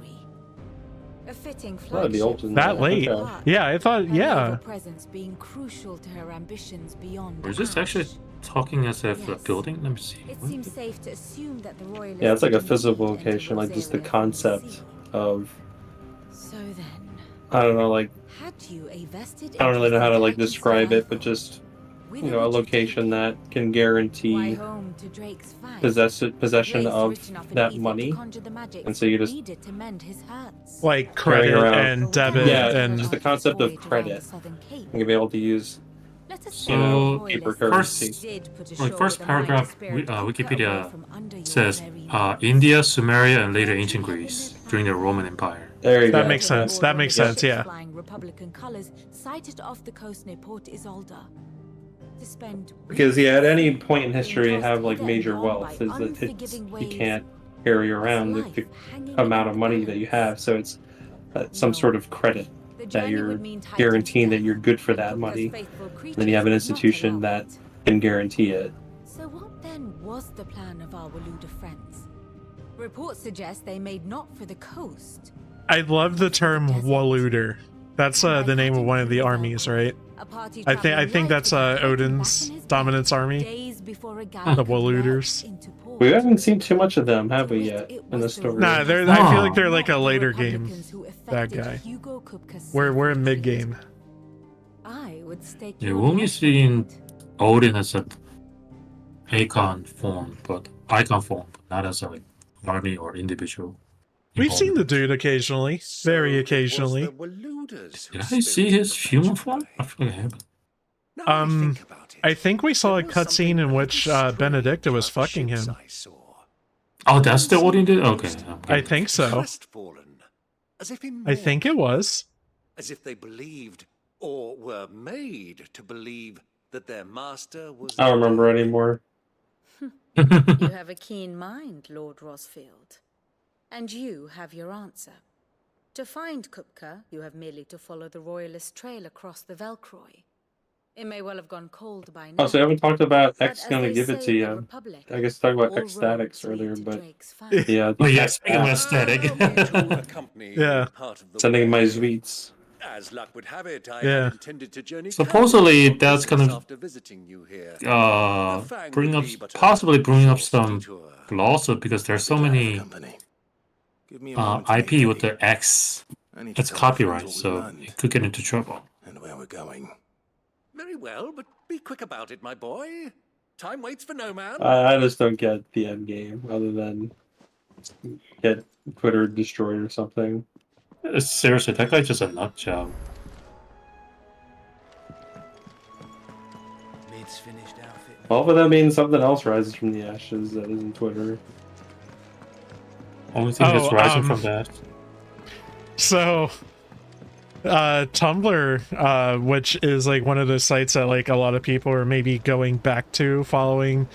Speaker 6: A fitting
Speaker 2: Oh, the old
Speaker 6: flagship
Speaker 1: That late?
Speaker 2: Okay.
Speaker 1: Yeah, I thought.
Speaker 6: her
Speaker 1: Yeah.
Speaker 6: naval presence being crucial to her ambitions beyond.
Speaker 3: Or is this actually talking as if a building? Let me see.
Speaker 6: It seems safe to assume that the royalists
Speaker 2: Yeah, it's like a
Speaker 6: didn't
Speaker 2: physical
Speaker 6: need to enter
Speaker 2: location, like just the
Speaker 6: Rosaria from
Speaker 2: concept
Speaker 6: sea.
Speaker 2: of,
Speaker 6: So then,
Speaker 2: I don't know, like,
Speaker 6: had you a vested
Speaker 2: I don't really know how to like
Speaker 6: interest in
Speaker 2: describe it, but
Speaker 6: survival?
Speaker 2: just, you know, a location that can guarantee
Speaker 6: Why home to Drake's fight?
Speaker 2: possession
Speaker 6: Place
Speaker 2: of
Speaker 6: rich enough in
Speaker 2: that
Speaker 6: Egypt to
Speaker 2: money,
Speaker 6: conjure the magic
Speaker 2: and so you just
Speaker 6: needed to mend his hurts.
Speaker 1: Like
Speaker 2: carrying
Speaker 1: credit
Speaker 2: around.
Speaker 1: and debit
Speaker 2: Yeah,
Speaker 1: and
Speaker 2: just the concept of credit. You can be able to use, you know, paper currency.
Speaker 3: First paragraph, Wikipedia says India, Sumeria, and later ancient Greece during the Roman Empire.
Speaker 2: There you go.
Speaker 1: that makes sense. That makes sense. Yeah.
Speaker 6: Flying Republican colors sighted off the coast near Port Isolde. To spend
Speaker 2: Because yeah, at any point in history, you have like major wealth. Is that you can't carry around the amount of money that you have, so it's some sort of credit that you're guaranteeing that you're good for that money. And then you have an institution that can guarantee it.
Speaker 6: So what then was the plan of our Waluda friends? Reports suggest they made not for the coast.
Speaker 1: I love the term Waluder. That's the name of one of the armies, right? I think that's Odin's dominance army. The Waluders.
Speaker 2: We haven't seen too much of them, have we yet, in the story?
Speaker 1: Nah, I feel like they're like a later game bad guy. We're in mid game.
Speaker 6: I would stake
Speaker 3: Yeah, we only seen Odin as an icon form, but not as a army or individual.
Speaker 1: We've seen the dude occasionally, very occasionally.
Speaker 3: Did I see his human form? I feel like I haven't.
Speaker 1: I think we saw a cutscene in which Benedicta was fucking him.
Speaker 3: Oh, that's the Odin did? Okay.
Speaker 1: I think so. I think it was.
Speaker 12: As if they believed, or were made to believe, that their master was...
Speaker 2: I don't remember anymore.
Speaker 6: You have a keen mind, Lord Rosfield. And you have your answer. To find Kupka, you have merely to follow the royalist trail across the Velcroy. It may well have gone cold by now.
Speaker 2: Oh, so I haven't talked about
Speaker 6: But
Speaker 2: X
Speaker 6: as
Speaker 2: gonna
Speaker 6: they
Speaker 2: give it
Speaker 6: say
Speaker 2: to
Speaker 6: in
Speaker 2: you.
Speaker 6: the Republic,
Speaker 2: I guess talk about
Speaker 6: all
Speaker 2: X statics
Speaker 6: roads lead
Speaker 2: earlier,
Speaker 6: to
Speaker 2: but
Speaker 6: Drake's Fang.
Speaker 2: yeah.
Speaker 3: Oh yeah, speaking of aesthetic.
Speaker 2: Yeah. Sending my sweets.
Speaker 7: As luck would have it, I
Speaker 1: Yeah.
Speaker 7: had intended to journey
Speaker 3: Supposedly
Speaker 7: on
Speaker 3: that's
Speaker 7: business
Speaker 3: gonna
Speaker 7: after visiting you here.
Speaker 3: bring up possibly bring up some lawsuit because there's so many IP with the X. It's copyright, so it could get into trouble.
Speaker 7: And where we're going. Very well, but be quick about it, my boy. Time waits for no man.
Speaker 2: I just don't get the end game other than get Twitter destroyed or something.
Speaker 3: Seriously, that guy's just a nut job.
Speaker 12: Mid's finished outfit.
Speaker 2: Well, but that means something else rises from the ashes that isn't Twitter.
Speaker 3: Only thing that's rising from that.
Speaker 1: So, Tumblr, which is like one of those sites that like a lot of people are maybe going back to following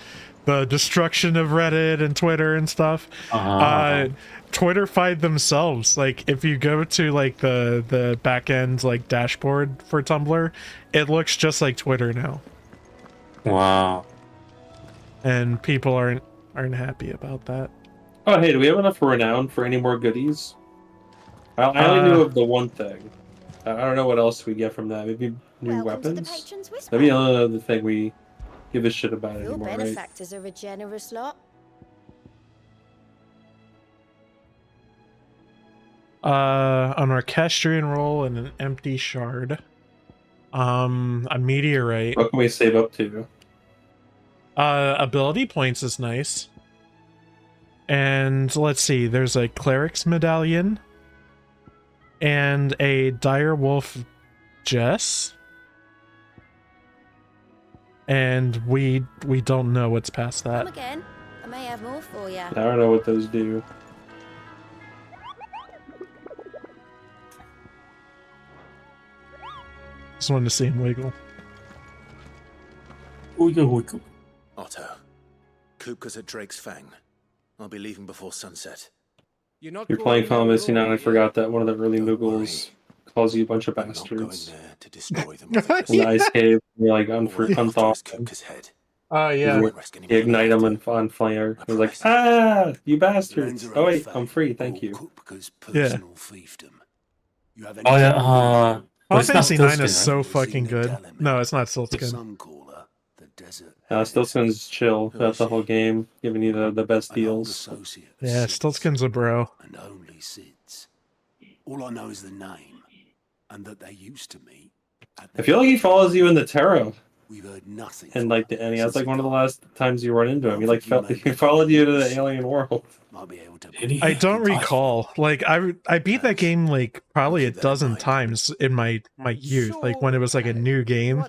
Speaker 1: the destruction of Reddit and Twitter and stuff. Twitterfied themselves. Like if you go to like the back end like dashboard for Tumblr, it looks just like Twitter now.
Speaker 3: Wow.
Speaker 1: And people aren't happy about that.
Speaker 2: Oh, hey, do we have enough renown for any more goodies? I only knew of the one thing. I don't know what else we get from that. Maybe new weapons? Maybe another thing we give a shit about
Speaker 9: Your
Speaker 2: anymore, right?
Speaker 9: benefactors are a generous lot.
Speaker 1: An orchestrion roll and an empty shard. A meteorite.
Speaker 2: What can we save up to?
Speaker 1: Ability points is nice. And let's see, there's a cleric's medallion and a dire wolf Jess. And we don't know what's past that.
Speaker 9: Come again. I may have more for you.
Speaker 2: I don't know what those do.
Speaker 1: Just wanted to see him wiggle.
Speaker 7: Otto, Kupka's at Drake's Fang. I'll be leaving before sunset.
Speaker 2: You're playing Final Fantasy now, and I forgot that one of the early Muggles calls you a bunch of bastards.
Speaker 7: To destroy them.
Speaker 2: In the ice cave, you're like unthought.
Speaker 1: Oh yeah.
Speaker 2: You ignite them on fire. You're like, ah, you bastards! Oh wait, I'm free, thank you.
Speaker 1: Yeah.
Speaker 3: Oh yeah.
Speaker 1: Final Fantasy IX is so fucking good. No, it's not Siltskin.
Speaker 2: Stiltskin's chill throughout the whole game, giving you the best deals.
Speaker 1: Yeah, Stiltskin's a bro.
Speaker 16: And only Sid's. All I know is the name, and that they used to meet.
Speaker 2: I feel like he follows you in the tarot.
Speaker 16: We've heard nothing.
Speaker 2: And like that's like one of the last times you run into him. He followed you to the alien world.
Speaker 1: I don't recall. Like I beat that game like probably a dozen times in my youth. Like when it was like a new game.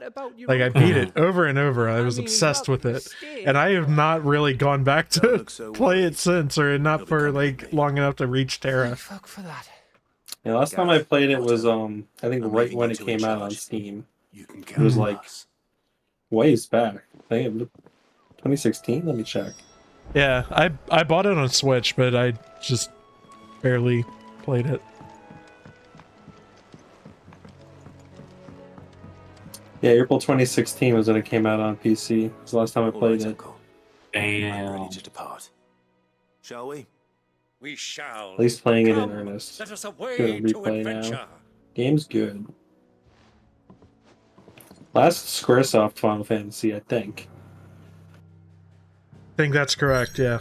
Speaker 1: Like I beat it over and over. I was obsessed with it, and I have not really gone back to play it since, or not for like long enough to reach Terra.
Speaker 11: Fuck for that.
Speaker 2: Yeah, last time I played it was I think right when it came out on Steam. It was like ways back. I think 2016. Let me check.
Speaker 1: Yeah, I bought it on Switch, but I just barely played it.
Speaker 2: Yeah, April 2016 was when it came out on PC. It was the last time I played it.
Speaker 7: I'm ready to depart. Shall we? We shall.
Speaker 2: At least playing it in earnest.
Speaker 7: Let us away
Speaker 2: Doing a
Speaker 7: to
Speaker 2: replay
Speaker 7: adventure.
Speaker 2: now. Game's good. Last Squaresoft Final Fantasy, I think.
Speaker 1: I think that's correct, yeah.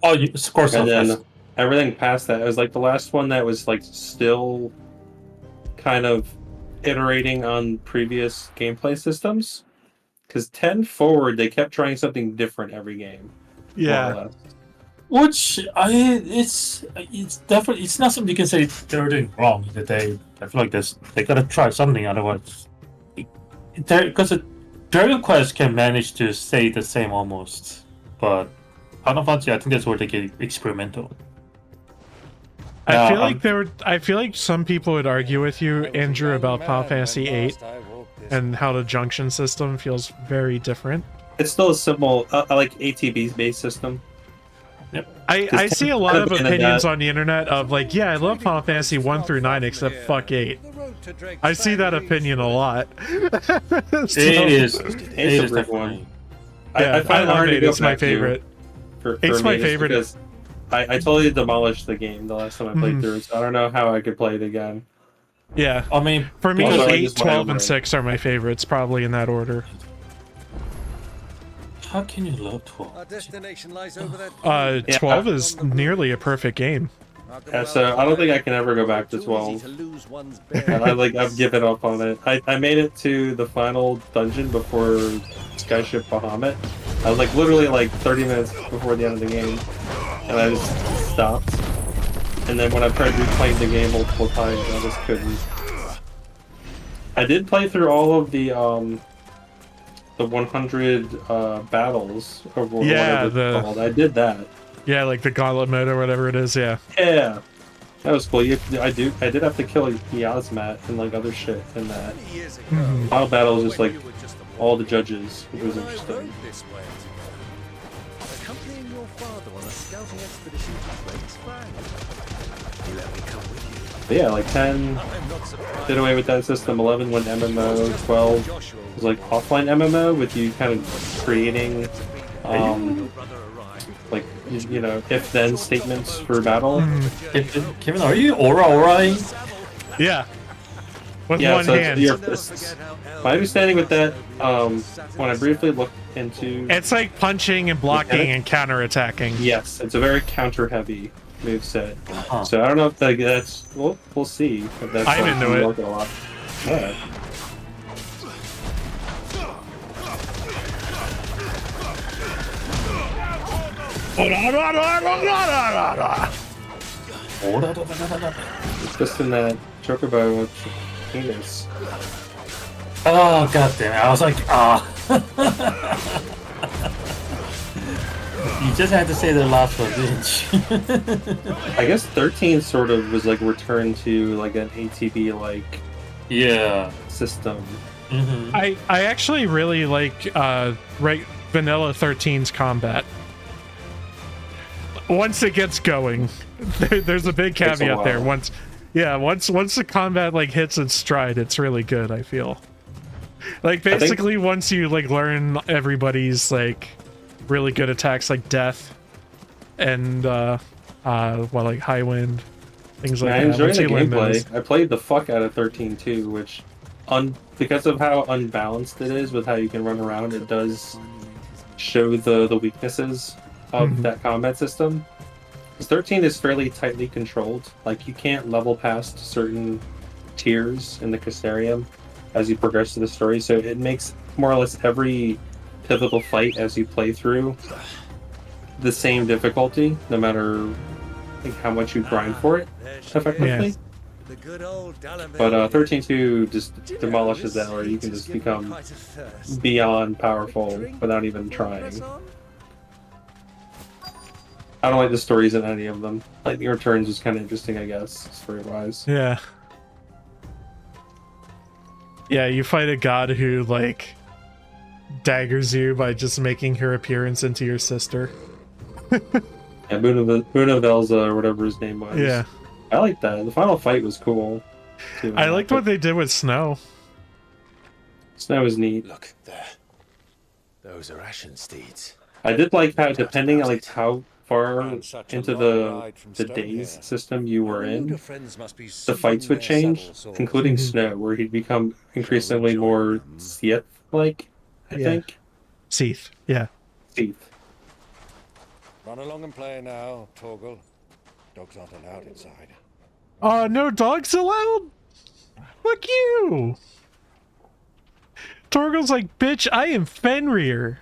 Speaker 3: Oh, Squaresoft.
Speaker 2: And then everything past that, it was like the last one that was like still kind of iterating on previous gameplay systems. Because 10 forward, they kept trying something different every game.
Speaker 1: Yeah.
Speaker 3: Which it's definitely not something you can say they're doing wrong. That I feel like they gotta try something, otherwise, because Dragon Quest can manage to stay the same almost, but Final Fantasy, I think that's where they get experimental.
Speaker 1: I feel like some people would argue with you, Andrew, about Final Fantasy VIII and how the junction system feels very different.
Speaker 2: It's still a simple, I like ATB based system.
Speaker 1: I see a lot of opinions on the internet of like, yeah, I love Final Fantasy 1 through 9 except fuck 8. I see that opinion a lot.
Speaker 3: It is
Speaker 2: definitely.
Speaker 1: Yeah,
Speaker 2: I find it hard to go
Speaker 1: it's my
Speaker 2: back to
Speaker 1: favorite.
Speaker 2: for
Speaker 1: It's
Speaker 2: me
Speaker 1: my favorite
Speaker 2: because I totally demolished the game the last time I played through it, so I don't know how I could play it again.
Speaker 1: Yeah,
Speaker 3: I mean,
Speaker 1: for me,
Speaker 2: Also,
Speaker 1: 8, 12, and 6 are my favorites, probably in that order.
Speaker 3: How can you love 12?
Speaker 14: Our destination lies over that.
Speaker 1: 12 is nearly a perfect game.
Speaker 2: Yeah, so I don't think I can ever go back to 12. I've given up on it. I made it to the final dungeon before Skyship Bahamut. I was like literally like 30 minutes before the end of the game, and I just stopped. And then when I tried replaying the game multiple times, I just couldn't. I did play through all of the 100 battles or whatever it's called. I did that.
Speaker 1: Yeah, like the gauntlet mode or whatever it is. Yeah.
Speaker 2: Yeah, that was cool. I did have to kill Yasmat and like other shit in that. Final battle was just like all the judges. It was interesting.
Speaker 14: Accompanying your father on a scouting expedition to Drake's Fang. You let me come with you.
Speaker 2: But yeah, like 10 did away with that system. 11 went MMO. 12 was like offline MMO with you kind of creating like you know if-then statements for battle.
Speaker 3: Kevin, are you aura-ing?
Speaker 1: Yeah. With one hand.
Speaker 2: My understanding with that, when I briefly looked into,
Speaker 1: it's like punching and blocking and counterattacking.
Speaker 2: Yes, it's a very counter-heavy moveset. So I don't know if that's we'll see. If that's
Speaker 1: I'm into it.
Speaker 2: A lot. Yeah. It's just in that chocobo penis.
Speaker 3: Oh god damn it! I was like, You just had to say the last one, didn't you?
Speaker 2: I guess 13 sort of was like returned to like an ATB like system.
Speaker 1: I actually really like vanilla 13's combat. Once it gets going, there's a big caveat there. Once the combat like hits its stride, it's really good. I feel like basically once you like learn everybody's like really good attacks like death and like high wind, things like that.
Speaker 2: I enjoy the gameplay. I played the fuck out of 13 too, which because of how unbalanced it is with how you can run around, it does show the weaknesses of that combat system. Because 13 is fairly tightly controlled. Like you can't level past certain tiers in the Caesarium as you progress through the story, so it makes more or less every pivotal fight as you play through the same difficulty, no matter like how much you grind for it effectively. Yeah. But 13.2 just demolishes that, where you can just become beyond powerful without even trying. I don't like the stories in any of them. Like the Returns was kind of interesting, I guess, story-wise.
Speaker 1: Yeah. Yeah, you fight a god who like daggers you by just making her appearance into your sister.
Speaker 2: Yeah, Munavelza or whatever his name was.
Speaker 1: Yeah.
Speaker 2: I like that. The final fight was cool. Too.
Speaker 1: I liked what they did with Snow.
Speaker 2: Snow is neat.
Speaker 7: Look there. Those are ashen steeds.
Speaker 2: I did like how, depending on like how far into the days system you were in, the fights would change, including Snow, where he'd become increasingly more Seath-like, I think.
Speaker 1: Seath, yeah.
Speaker 2: Seath.
Speaker 14: Run along and play now, Torgal. Dogs aren't allowed inside.
Speaker 1: No dogs allowed? Fuck you! Torgal's like, bitch, I am Fenrir.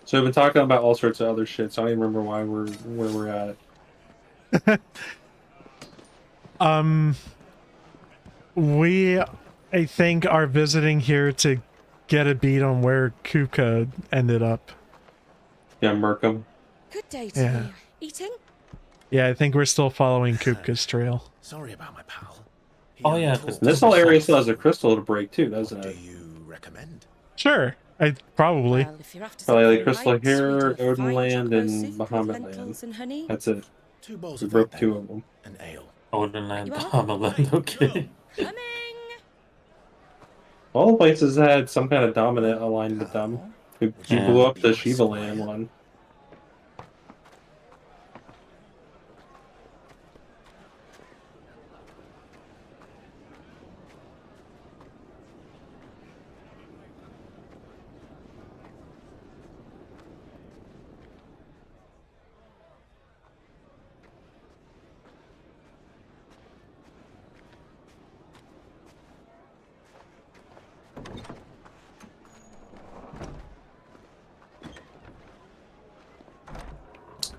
Speaker 2: So we've been talking about all sorts of other shit, so I don't even remember where we're at.
Speaker 1: We, I think, are visiting here to get a beat on where Kupka ended up.
Speaker 2: Yeah, Merkham.
Speaker 9: Good day to you. Eating?
Speaker 1: Yeah, I think we're still following Kupka's trail.
Speaker 7: Sorry about my pal.
Speaker 3: Oh yeah, because
Speaker 2: This whole area still has a crystal to break too, doesn't it?
Speaker 7: Do you recommend?
Speaker 1: Sure, I probably.
Speaker 9: Well, if you're after
Speaker 2: Probably
Speaker 9: something
Speaker 2: like Crystal
Speaker 9: light,
Speaker 2: here,
Speaker 9: we do a
Speaker 2: Odin
Speaker 9: fine
Speaker 2: Land,
Speaker 9: chocolate
Speaker 2: and
Speaker 9: soup with
Speaker 2: Bahamut Land.
Speaker 9: lentils and honey.
Speaker 2: That's it.
Speaker 7: 2 bowls
Speaker 2: We
Speaker 7: of
Speaker 2: broke
Speaker 7: that
Speaker 2: 2
Speaker 7: then,
Speaker 2: of them.
Speaker 7: an ale.
Speaker 3: Odin Land,
Speaker 9: You are?
Speaker 3: Bahamut Land, okay.
Speaker 9: Coming!
Speaker 2: All the places had some kind of dominant aligned with them. You blew up the Shiva Land one.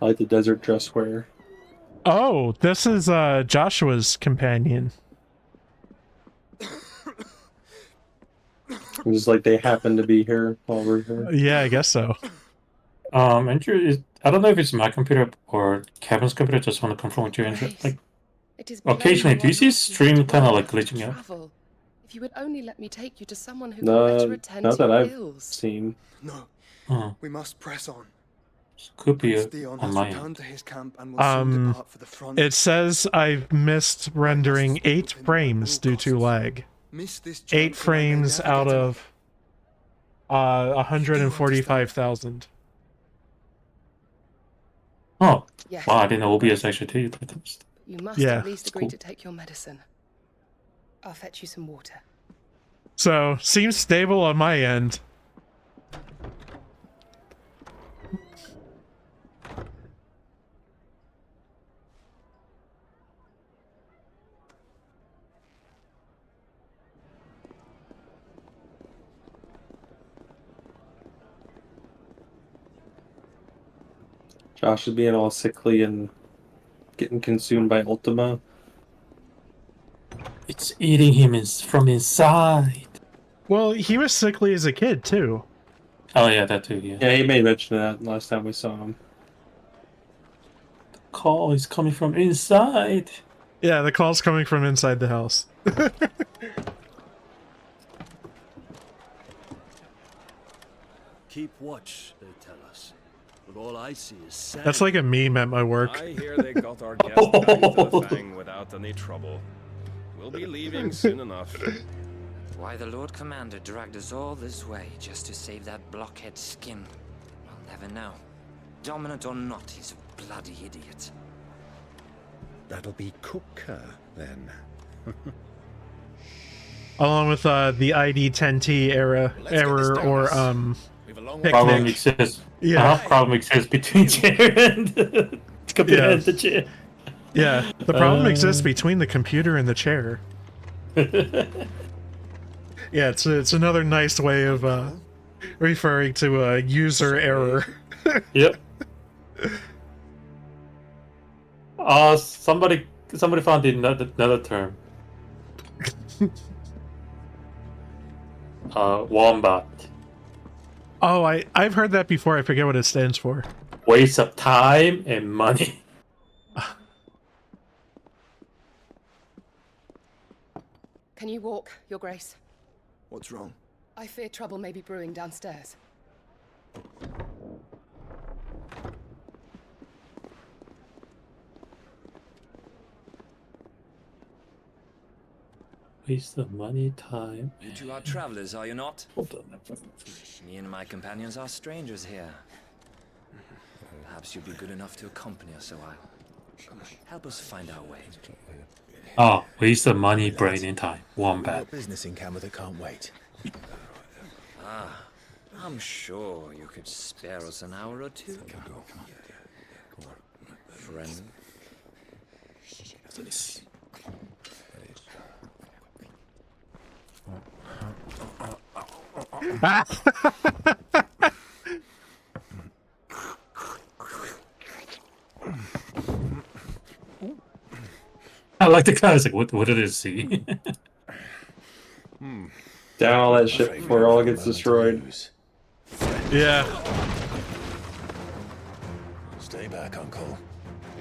Speaker 2: I like the desert dress wear.
Speaker 1: Oh, this is Joshua's companion.
Speaker 2: It's like they happen to be here while we're here.
Speaker 1: Yeah, I guess so.
Speaker 3: Andrew, I don't know if it's my computer or Kevin's computer. Just want to confirm with you, Andrew. Like, occasionally, do you see stream kind of like glitching out?
Speaker 17: If you would only let me take you to someone who can better attend
Speaker 2: Not
Speaker 17: to
Speaker 2: that
Speaker 17: your
Speaker 2: I've
Speaker 17: ills.
Speaker 2: seen.
Speaker 18: No, we must press on.
Speaker 3: Could be
Speaker 18: Theon
Speaker 3: on
Speaker 18: has
Speaker 3: my
Speaker 18: returned
Speaker 3: end.
Speaker 18: to his camp and will soon depart for the front.
Speaker 1: It says I've missed rendering 8 frames due to lag. 8 frames out of 145,000.
Speaker 3: Oh,
Speaker 17: Yes.
Speaker 3: wow! I didn't know OBS actually tell you that.
Speaker 17: You must
Speaker 1: Yeah.
Speaker 17: at least agree to take your medicine. I'll fetch you some water.
Speaker 1: So, seems stable on my end.
Speaker 2: Josh is being all sickly and getting consumed by Ultima.
Speaker 3: It's eating him from inside.
Speaker 1: Well, he was sickly as a kid, too.
Speaker 3: Oh yeah, that too. Yeah.
Speaker 2: Yeah, he made mention of that last time we saw him.
Speaker 3: Call is coming from inside.
Speaker 1: Yeah, the call's coming from inside the house.
Speaker 19: Keep watch, they tell us. But all I see is sand.
Speaker 1: That's like a meme at my work.
Speaker 20: I hear they got our guest back into the Fang without any trouble. We'll be leaving soon enough.
Speaker 21: Why the Lord Commander dragged us all this way just to save that blockhead skin, we'll never know. Dominant or not, he's a bloody idiot.
Speaker 22: That'll be Kupka, then.
Speaker 1: Along with the ID10T error or
Speaker 3: Problem
Speaker 1: picnic.
Speaker 3: exists.
Speaker 1: Yeah.
Speaker 3: Problem exists between chair and computer and the chair.
Speaker 1: Yeah, the problem exists between the computer and the chair. Yeah, it's another nice way of referring to a user error.
Speaker 3: Yep. Somebody found another term. Wombat.
Speaker 1: Oh, I've heard that before. I forget what it stands for.
Speaker 3: Waste of time and money.
Speaker 17: Can you walk, Your Grace?
Speaker 18: What's wrong?
Speaker 17: I fear trouble may be brewing downstairs.
Speaker 3: Waste of money, time.
Speaker 21: You two are travelers, are you not?
Speaker 3: Hold on.
Speaker 21: Me and my companions are strangers here. Perhaps you'd be good enough to accompany us a while. Help us find our way.
Speaker 3: Oh, waste of money, brain, and time. Wombat.
Speaker 7: Business in camera that can't wait.
Speaker 21: Ah, I'm sure you could spare us an hour or two. Friend.
Speaker 3: I like the guy. It's like, what did it see?
Speaker 2: Down all that shit before it all gets destroyed.
Speaker 1: Yeah.
Speaker 7: Stay back, Uncle.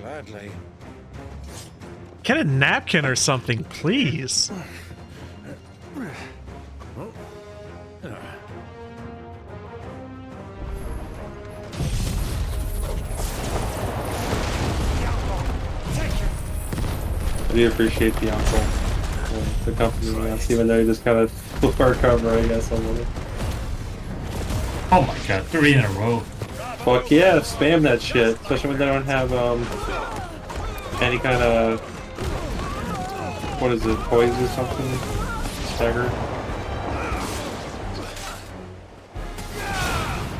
Speaker 14: Gladly.
Speaker 1: Get a napkin or something, please.
Speaker 2: I do appreciate the uncle, the company, us, even though he just kind of flipped our cover, I guess, a little.
Speaker 3: Oh my god, 3 in a row.
Speaker 2: Fuck yeah, spam that shit, especially when they don't have any kind of, what is it, poise or something? Stagger.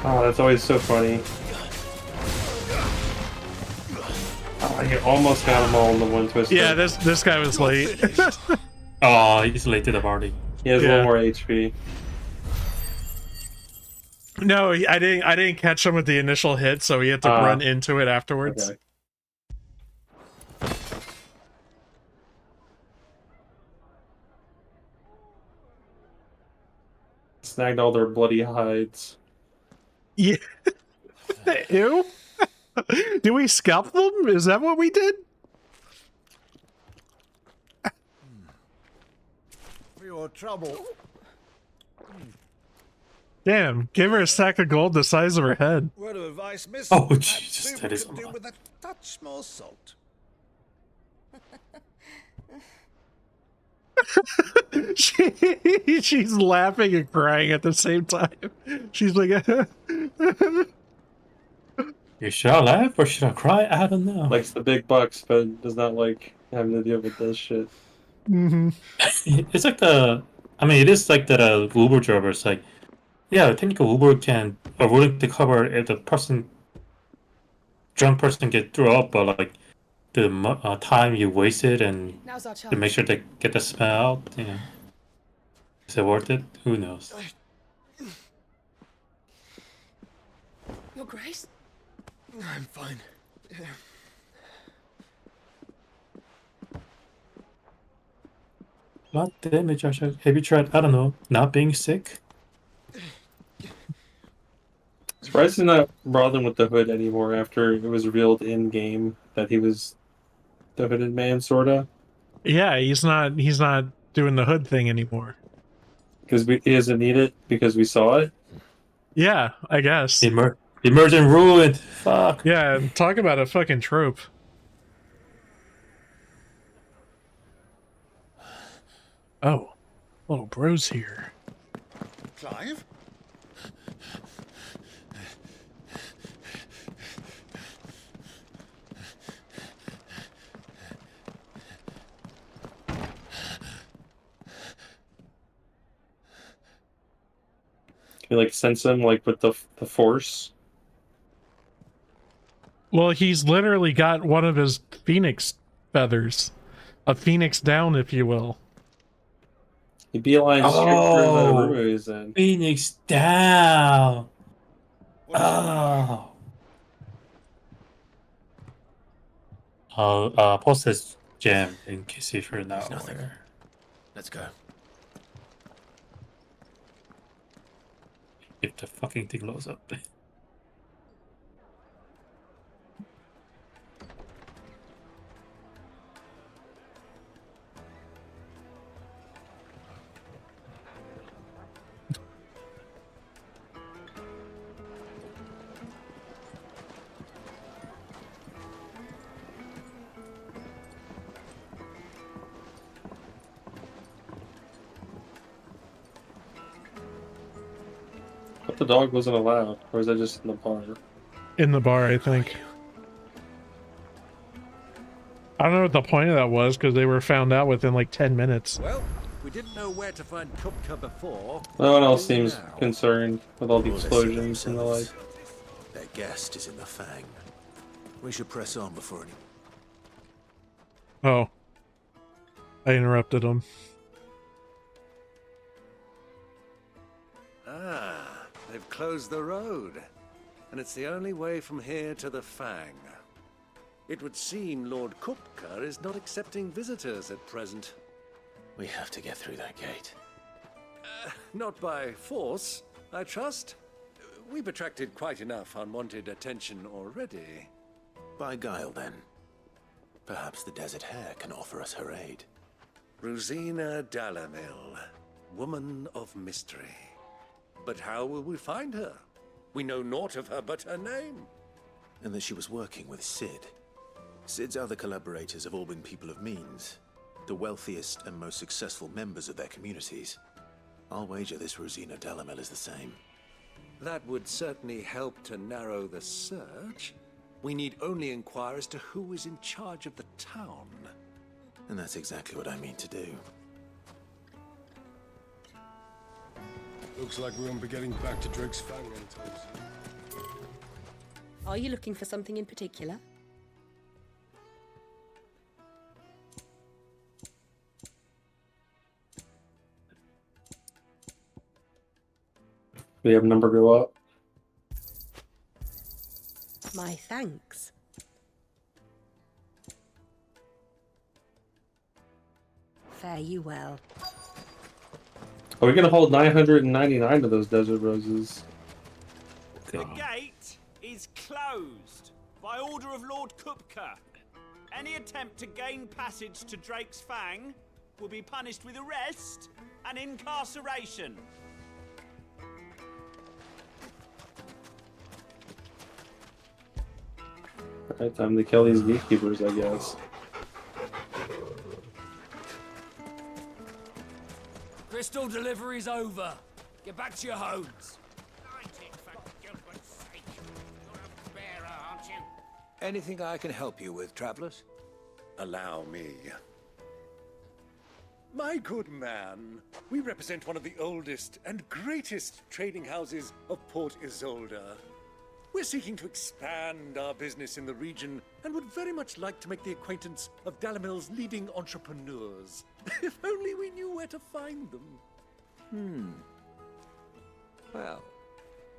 Speaker 2: Oh, that's always so funny. Oh, you almost got them all in the one twist.
Speaker 1: Yeah, this guy was late.
Speaker 3: Oh, he's late to the party.
Speaker 2: He has a little more HP.
Speaker 1: No, I didn't catch him with the initial hit, so he had to run into it afterwards.
Speaker 2: Okay. Snagged all their bloody hides.
Speaker 1: Yeah. Ew. Do we scalp them? Is that what we did?
Speaker 12: For your trouble.
Speaker 1: Damn, give her a stack of gold the size of her head.
Speaker 12: Word of advice, miss.
Speaker 3: Oh, Jesus, that is a
Speaker 12: do
Speaker 3: lot.
Speaker 12: with a touch more salt.
Speaker 1: She's laughing and crying at the same time. She's like,
Speaker 3: You should I laugh or should I cry? I don't know.
Speaker 2: Likes the big bucks, but does not like having to deal with this shit.
Speaker 3: It's like I mean, it is like that Uber driver. It's like, yeah, technically Uber can are willing to cover if the drunk person get thrown up, but like the time you wasted and
Speaker 17: Now's our
Speaker 3: to make sure they get the smell out, you know. Is it worth it? Who knows?
Speaker 17: Your Grace?
Speaker 18: I'm fine.
Speaker 3: What damage, Joshua? Have you tried, I don't know, not being sick?
Speaker 2: Surprised he's not bothering with the hood anymore after it was revealed in game that he was the hooded man, sorta.
Speaker 1: yeah, he's not doing the hood thing anymore.
Speaker 2: Because he doesn't need it because we saw it.
Speaker 1: Yeah, I guess.
Speaker 3: Immersion ruined. Fuck.
Speaker 1: Yeah, talk about a fucking trope. Oh, little bro's here.
Speaker 12: Clive?
Speaker 2: Can you like sense him like with the force?
Speaker 1: Well, he's literally got one of his phoenix feathers. A phoenix down, if you will.
Speaker 2: He beelines straight through the room he's in.
Speaker 3: Phoenix down. Oh. I'll post this gem in case if you're not aware.
Speaker 7: Let's go.
Speaker 3: If the fucking thing loads up.
Speaker 2: But the dog wasn't allowed, or is that just in the bar?
Speaker 1: In the bar, I think. I don't know what the point of that was, because they were found out within like 10 minutes.
Speaker 12: Well, we didn't know where to find Kupka before.
Speaker 2: No one else seems concerned with all the explosions and the like.
Speaker 7: Their guest is in the Fang. We should press on before any...
Speaker 1: Oh. I interrupted him.
Speaker 12: Ah, they've closed the road. And it's the only way from here to the Fang.
Speaker 19: It would seem Lord Kupka is not accepting visitors at present.
Speaker 7: We have to get through that gate.
Speaker 19: Not by force, I trust. We've attracted quite enough unwanted attention already.
Speaker 7: By guile, then. Perhaps the Desert Hare can offer us her aid.
Speaker 19: Rosina Dalamil, woman of mystery. But how will we find her? We know naught of her but her name.
Speaker 7: And that she was working with Sid. Sid's other collaborators have all been people of means, the wealthiest and most successful members of their communities. I'll wager this Rosina Dalamil is the same.
Speaker 19: That would certainly help to narrow the search. We need only inquire as to who is in charge of the town.
Speaker 7: And that's exactly what I mean to do.
Speaker 12: Looks like we won't be getting back to Drake's Fang anytime soon.
Speaker 9: Are you looking for something in particular?
Speaker 2: We have number go up.
Speaker 9: My thanks. Fare you well.
Speaker 2: Are we gonna hold 999 of those desert roses?
Speaker 4: The gate is closed by order of Lord Kupka. Any attempt to gain passage to Drake's Fang will be punished with arrest and incarceration.
Speaker 2: Alright, time to kill these gatekeepers, I guess.
Speaker 11: Crystal delivery's over. Get back to your homes.
Speaker 16: Anything I can help you with, travelers?
Speaker 19: Allow me. My good man, we represent one of the oldest and greatest trading houses of Port Isolde. We're seeking to expand our business in the region and would very much like to make the acquaintance of Dalamil's leading entrepreneurs. If only we knew where to find them.
Speaker 16: Well,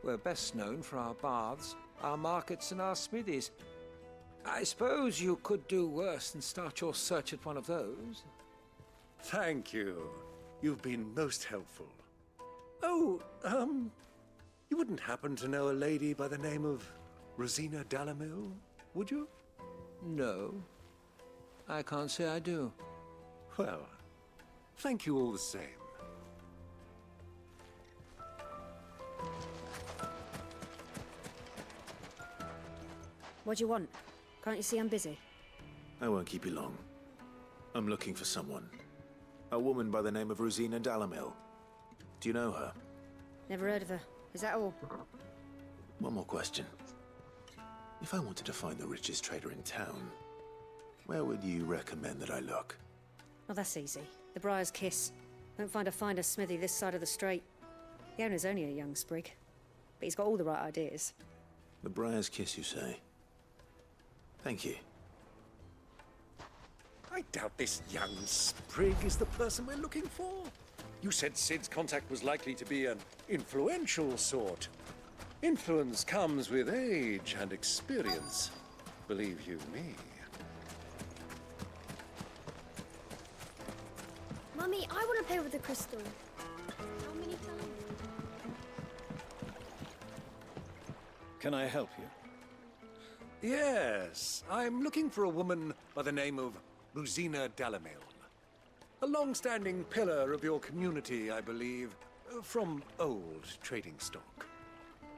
Speaker 16: we're best known for our baths, our markets, and our smithies. I suppose you could do worse than start your search at one of those.
Speaker 19: Thank you. You've been most helpful. Oh, you wouldn't happen to know a lady by the name of Rosina Dalamil, would you?
Speaker 16: No, I can't say I do.
Speaker 19: Well, thank you all the same.
Speaker 9: What do you want? Can't you see I'm busy?
Speaker 7: I won't keep you long. I'm looking for someone. A woman by the name of Rosina Dalamil. Do you know her?
Speaker 9: Never heard of her. Is that all?
Speaker 7: One more question. If I wanted to find the richest trader in town, where would you recommend that I look?
Speaker 9: Oh, that's easy. The Briar's Kiss. Don't find a finer smithy this side of the strait. The owner's only a young sprig, but he's got all the right ideas.
Speaker 7: The Briar's Kiss, you say? Thank you.
Speaker 19: I doubt this young sprig is the person we're looking for. You said Sid's contact was likely to be an influential sort. Influence comes with age and experience. Believe you me.
Speaker 8: Mummy, I want to play with the crystal. How many times?
Speaker 15: Can I help you?
Speaker 19: Yes, I'm looking for a woman by the name of Rosina Dalamil. A long-standing pillar of your community, I believe, from old trading stock.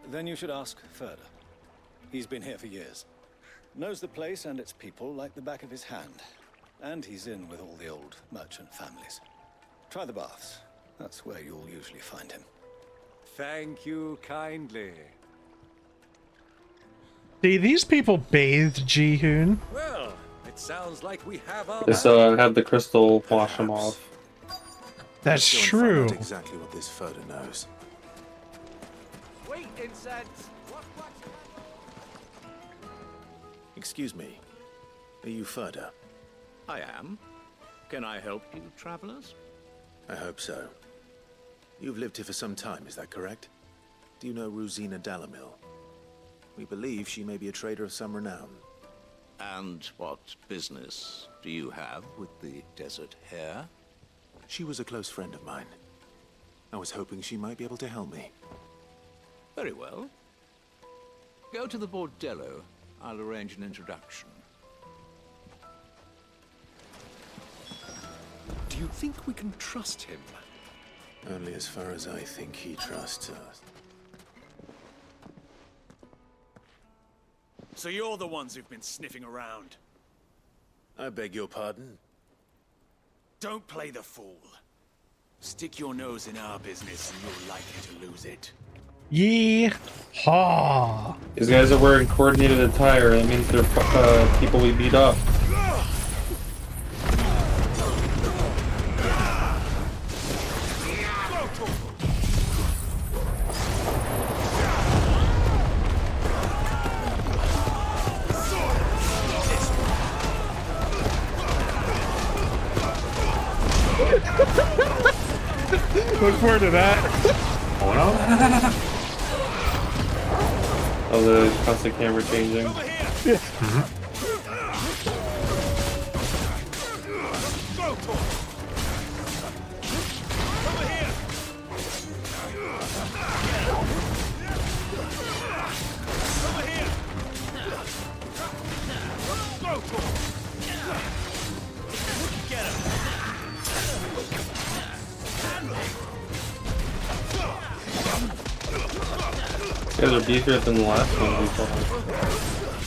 Speaker 15: Then you should ask Further. He's been here for years. Knows the place and its people like the back of his hand. And he's in with all the old merchant families. Try the baths. That's where you'll usually find him.
Speaker 19: Thank you kindly.
Speaker 1: See, these people bathed Jihun.
Speaker 19: Well, it sounds like we have our...
Speaker 2: Just have the crystal wash them off.
Speaker 1: That's
Speaker 7: Let's go and
Speaker 1: true.
Speaker 7: find out exactly what this Further knows.
Speaker 4: Sweet incense.
Speaker 7: Excuse me. Are you Further?
Speaker 23: I am. Can I help you, travelers?
Speaker 7: I hope so. You've lived here for some time, is that correct? Do you know Rosina Dalamil? We believe she may be a trader of some renown. And what business do you have with the desert hare? She was a close friend of mine. I was hoping she might be able to help me. Very well. Go to the bordello. I'll arrange an introduction.
Speaker 5: Do you think we can trust him?
Speaker 7: Only as far as I think he trusts us.
Speaker 4: So you're the ones who've been sniffing around.
Speaker 7: I beg your pardon?
Speaker 4: Don't play the fool. Stick your nose in our business and you're likely to lose it.
Speaker 1: Yee-haw!
Speaker 2: These guys are wearing coordinated attire. That means they're people we beat up.
Speaker 1: Look forward to that.
Speaker 3: Oh no.
Speaker 2: Oh, the constant camera changing. These guys are beefier than the last one we saw.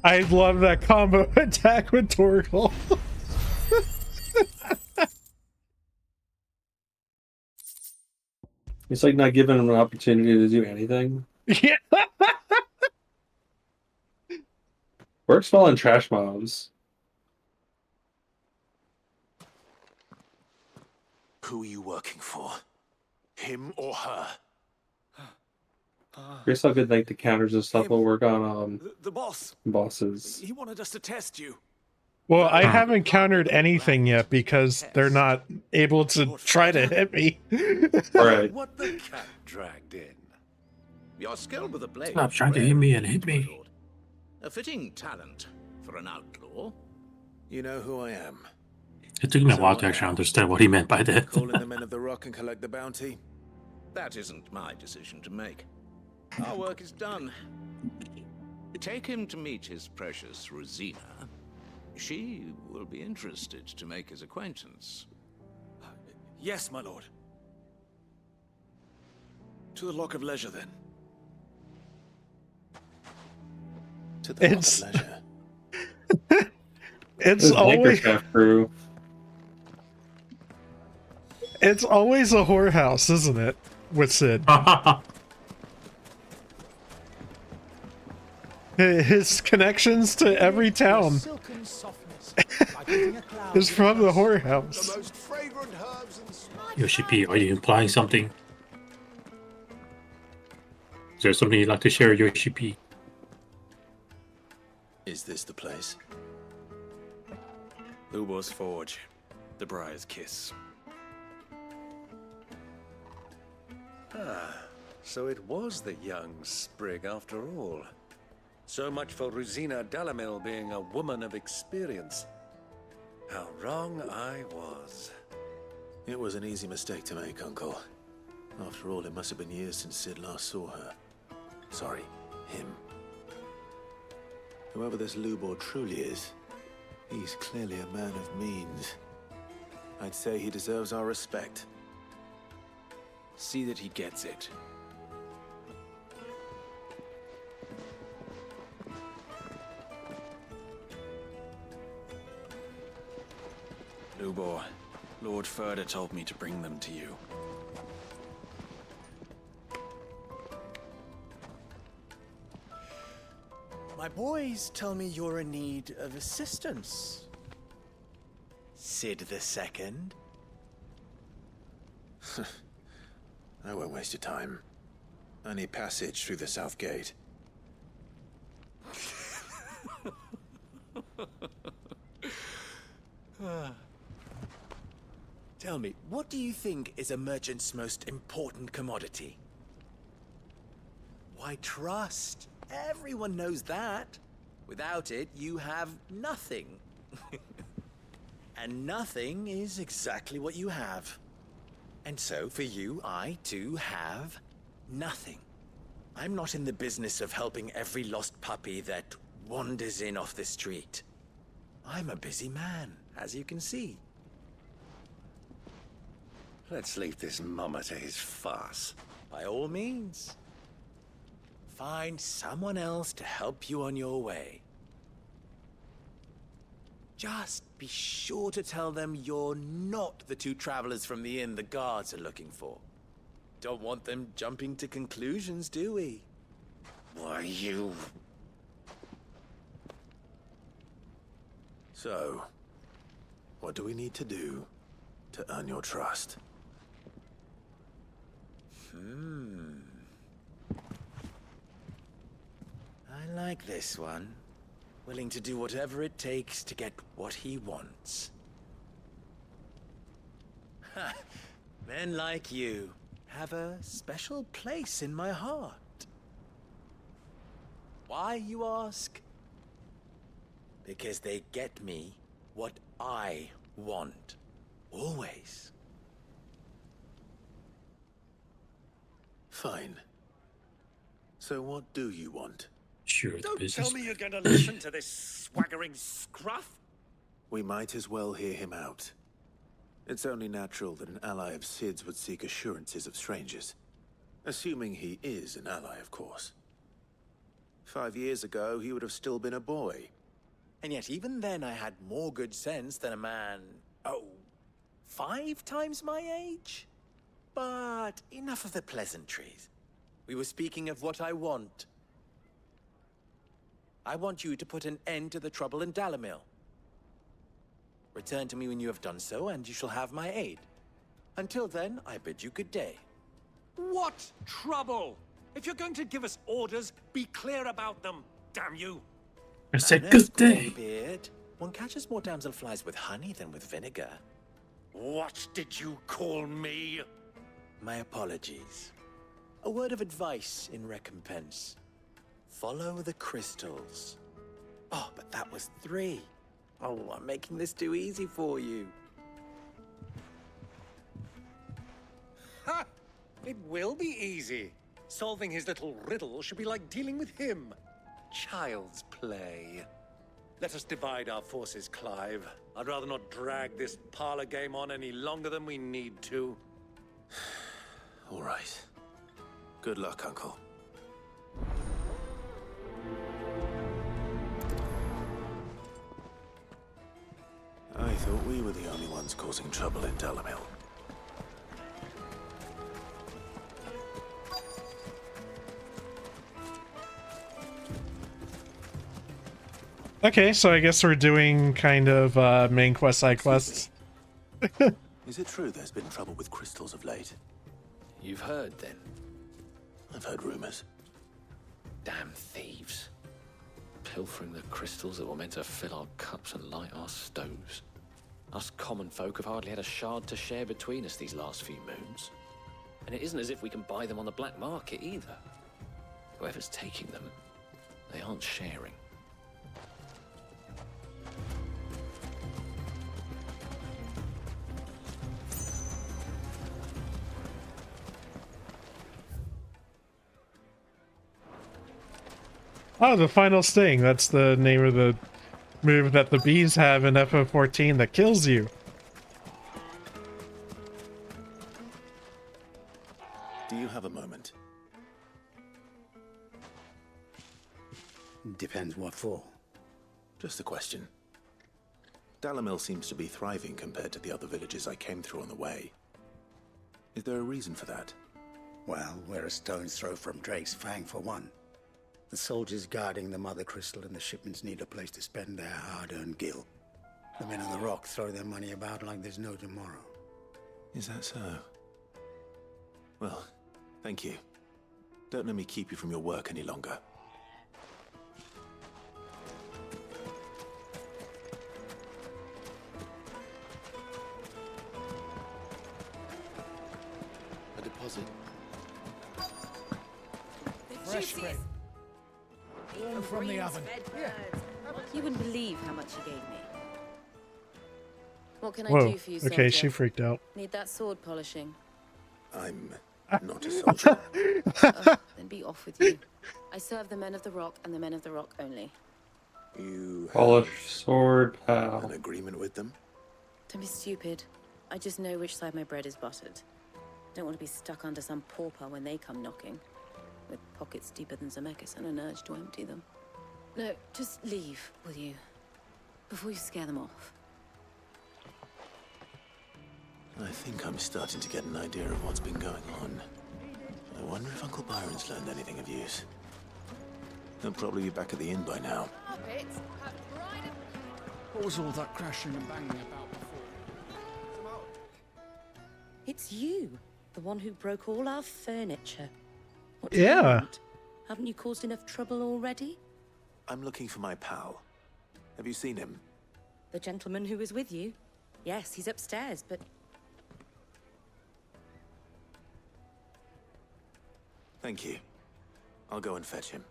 Speaker 1: I love that combo attack with Torgal.
Speaker 2: It's like not giving him an opportunity to do anything.
Speaker 1: Yeah.
Speaker 2: Works well in trash mobs.
Speaker 7: Who are you working for? Him or her?
Speaker 2: Here's how good like the counters and stuff will work on
Speaker 4: The boss.
Speaker 2: bosses.
Speaker 4: He wanted us to test you.
Speaker 1: Well, I haven't countered anything yet because they're not able to try to hit me.
Speaker 2: Right.
Speaker 5: What the cat dragged in.
Speaker 7: You're skilled with a blade.
Speaker 3: Stop trying to hit me and hit me.
Speaker 7: A fitting talent for an outlaw. You know who I am.
Speaker 3: It took me a while to actually understand what he meant by that.
Speaker 7: Calling the men of the rock and collect the bounty? That isn't my decision to make. Our work is done. Take him to meet his precious Rosina. She will be interested to make his acquaintance.
Speaker 4: Yes, my lord. To the Lock of Leisure, then.
Speaker 7: To the
Speaker 1: It's-
Speaker 7: Lock of Leisure.
Speaker 1: It's always
Speaker 2: crew.
Speaker 1: it's always a whorehouse, isn't it? With Sid. His connections to every town is from the whorehouse.
Speaker 3: Yoshi P, are you implying something? Is there something you'd like to share, Yoshi P?
Speaker 7: Is this the place?
Speaker 4: Lubor's Forge. The Briar's Kiss.
Speaker 5: Ah, so it was the young sprig after all. So much for Rosina Dalamil being a woman of experience. How wrong I was.
Speaker 7: It was an easy mistake to make, Uncle. After all, it must have been years since Sid last saw her. Sorry, him. Whoever this Lubor truly is, he's clearly a man of means. I'd say he deserves our respect.
Speaker 4: See that he gets it. Lubor, Lord Furder told me to bring them to you.
Speaker 6: My boys tell me you're in need of assistance. Sid the Second.
Speaker 7: I won't waste your time. I need passage through the south gate.
Speaker 6: Tell me, what do you think is a merchant's most important commodity? Why, trust. Everyone knows that. Without it, you have nothing. And nothing is exactly what you have. And so, for you, I, too, have nothing. I'm not in the business of helping every lost puppy that wanders in off the street. I'm a busy man, as you can see.
Speaker 5: Let's leave this mummer to his farce.
Speaker 6: By all means. Find someone else to help you on your way. Just be sure to tell them you're not the two travelers from the inn the guards are looking for. Don't want them jumping to conclusions, do we?
Speaker 5: Why, you...
Speaker 7: So, what do we need to do to earn your trust?
Speaker 6: I like this one. Willing to do whatever it takes to get what he wants. Ha! Men like you have a special place in my heart. Why, you ask? Because they get me what I want. Always.
Speaker 7: Fine. So what do you want?
Speaker 3: Sure,
Speaker 5: Don't tell me you're going to listen to this swaggering scruff.
Speaker 7: We might as well hear him out. It's only natural that an ally of Sid's would seek assurances of strangers. Assuming he is an ally, of course. 5 years ago, he would have still been a boy.
Speaker 6: And yet even then I had more good sense than a man, 5 times my age? But enough of the pleasantries. We were speaking of what I want. I want you to put an end to the trouble in Dalamil. Return to me when you have done so, and you shall have my aid. Until then, I bid you good day.
Speaker 19: What trouble? If you're going to give us orders, be clear about them, damn you.
Speaker 3: I said good day.
Speaker 6: Beard. One catches more damselflies with honey than with vinegar.
Speaker 5: What did you call me?
Speaker 6: My apologies. A word of advice in recompense. Follow the crystals. Oh, but that was 3. Oh, I'm making this too easy for you.
Speaker 19: Ha! It will be easy. Solving his little riddle should be like dealing with him. Child's play. Let us divide our forces, Clive. I'd rather not drag this parlor game on any longer than we need to.
Speaker 7: All right. Good luck, Uncle. I thought we were the only ones causing trouble in Dalamil.
Speaker 1: Okay, so I guess we're doing kind of main quest, side quests.
Speaker 7: Is it true there's been trouble with crystals of late?
Speaker 10: You've heard, then?
Speaker 7: I've heard rumors.
Speaker 10: Damn thieves. Pilfering the crystals that were meant to fill our cups and light our stoves. Us common folk have hardly had a shard to share between us these last few moons. And it isn't as if we can buy them on the black market either. Whoever's taking them, they aren't sharing.
Speaker 1: Oh, the final sting. That's the name of the move that the bees have in FO14 that kills you.
Speaker 7: Do you have a moment?
Speaker 13: Depends what for.
Speaker 7: Just a question. Dalamil seems to be thriving compared to the other villages I came through on the way. Is there a reason for that?
Speaker 13: Well, we're a stone's throw from Drake's Fang for one. The soldiers guarding the mother crystal and the shipments need a place to spend their hard-earned gil. The men of the rock throw their money about like there's no tomorrow.
Speaker 7: Is that so? Well, thank you. Don't let me keep you from your work any longer.
Speaker 13: A deposit.
Speaker 11: Fresh bread. Warm from the oven.
Speaker 20: You wouldn't believe how much he gave me. What can I
Speaker 1: Whoa.
Speaker 20: do for you,
Speaker 1: Okay,
Speaker 20: soldier?
Speaker 1: she freaked out.
Speaker 20: Need that sword polishing?
Speaker 7: I'm not a soldier.
Speaker 20: Oh, then be off with you. I serve the men of the rock and the men of the rock only.
Speaker 7: You
Speaker 2: Polish sword, pal.
Speaker 7: an agreement with them?
Speaker 20: Don't be stupid. I just know which side my bread is buttered. Don't want to be stuck under some pauper when they come knocking, with pockets deeper than Zemeckis and an urge to empty them. No, just leave, will you? Before you scare them off.
Speaker 7: I think I'm starting to get an idea of what's been going on. I wonder if Uncle Byron's learned anything of use. He'll probably be back at the inn by now.
Speaker 11: What was all that crashing and banging about before?
Speaker 20: It's you, the one who broke all our furniture. What do you
Speaker 1: Yeah.
Speaker 20: want? Haven't you caused enough trouble already?
Speaker 7: I'm looking for my pal. Have you seen him?
Speaker 20: The gentleman who was with you? Yes, he's upstairs, but
Speaker 7: Thank you. I'll go and fetch him.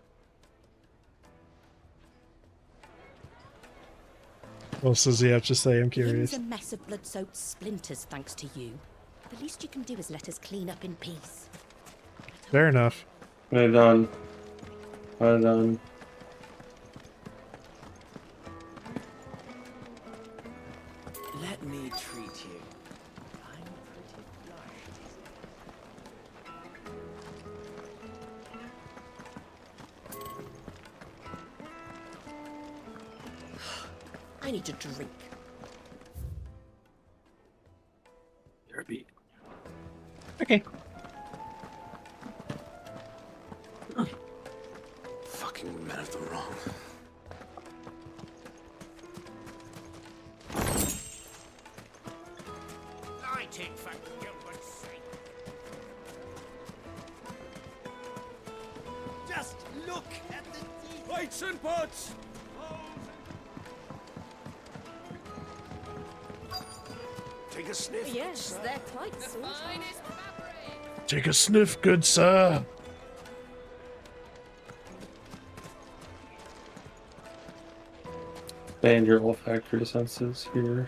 Speaker 1: What else does he have to say? I'm
Speaker 22: He's
Speaker 1: curious.
Speaker 22: a mess of blood-soaked splinters, thanks to you. The least you can do is let us clean up in peace.
Speaker 1: Fair enough.
Speaker 2: Well done. Well done.
Speaker 6: Let me treat you. I'm pretty
Speaker 22: flushed. I need a drink.
Speaker 3: Therapy.
Speaker 1: Okay.
Speaker 7: Fucking men of the wrong.
Speaker 11: Lighting for Gilbert's sake.
Speaker 4: Just look at the details.
Speaker 11: Lights and pots!
Speaker 12: Take a sniff.
Speaker 22: Yes, they're quite sort.
Speaker 1: Take a sniff, good sir.
Speaker 2: Expand your olfactory senses here.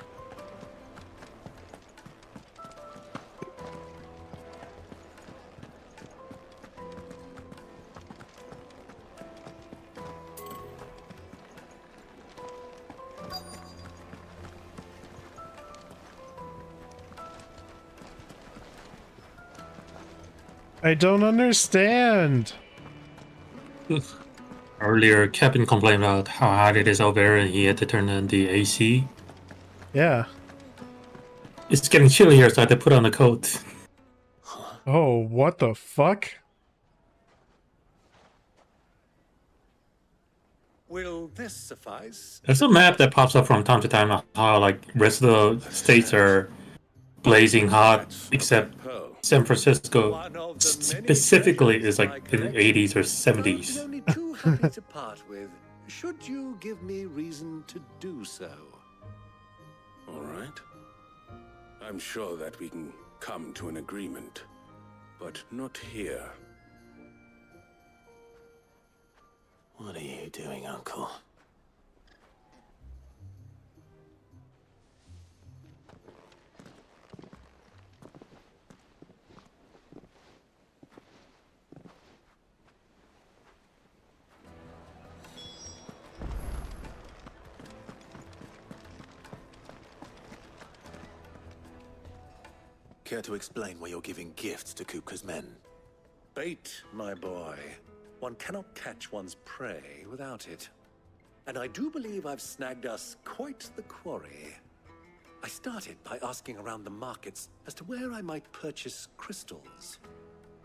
Speaker 1: I don't understand.
Speaker 3: Earlier, Captain complained about how hot it is out there and he had to turn on the AC.
Speaker 1: Yeah.
Speaker 3: It's getting chilly here, so I had to put on a coat.
Speaker 1: Oh, what the fuck?
Speaker 5: Will this suffice?
Speaker 3: There's a map that pops up from time to time of how like rest of the states are blazing hot, except San Francisco specifically is like in the 80s or 70s.
Speaker 5: Only too happy to part with, should you give me reason to do so.
Speaker 7: All right. I'm sure that we can come to an agreement, but not here. What are you doing, Uncle? Care to explain why you're giving gifts to Kupka's men?
Speaker 5: Bait, my boy. One cannot catch one's prey without it. And I do believe I've snagged us quite the quarry. I started by asking around the markets as to where I might purchase crystals.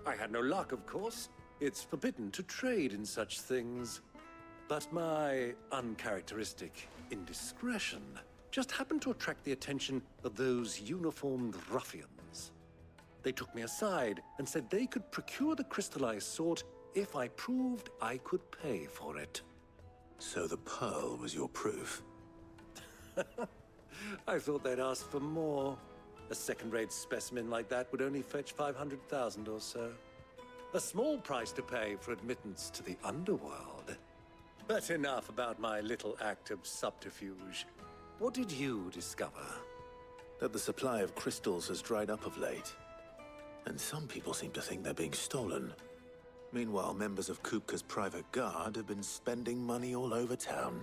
Speaker 5: I had no luck, of course, It's forbidden to trade in such things. But my uncharacteristic indiscretion just happened to attract the attention of those uniformed ruffians. They took me aside and said they could procure the crystal I sought if I proved I could pay for it.
Speaker 7: So the pearl was your proof?
Speaker 5: I thought they'd ask for more. A second-rate specimen like that would only fetch 500,000 or so. A small price to pay for admittance to the underworld. But enough about my little act of subterfuge. What did you discover?
Speaker 7: That the supply of crystals has dried up of late. And some people seem to think they're being stolen. Meanwhile, members of Kupka's private guard have been spending money all over town.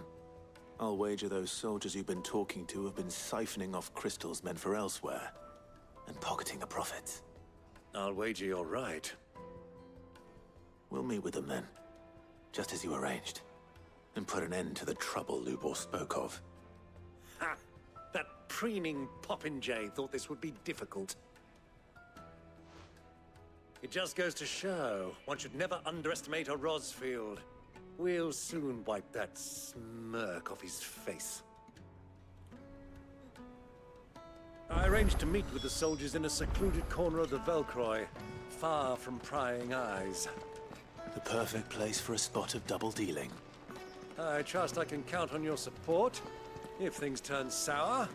Speaker 7: I'll wager those soldiers you've been talking to have been siphoning off crystals meant for elsewhere, and pocketing the profits.
Speaker 5: I'll wager you're right.
Speaker 7: We'll meet with them then, just as you arranged, and put an end to the trouble Lubor spoke of.
Speaker 5: Ha! That preening popinjay thought this would be difficult. It just goes to show, one should never underestimate a Rosfield. We'll soon wipe that smirk off his face. I arranged to meet with the soldiers in a secluded corner of the Velcroy, far from prying eyes.
Speaker 7: The perfect place for a spot of double dealing.
Speaker 5: I trust I can count on your support, if things turn sour.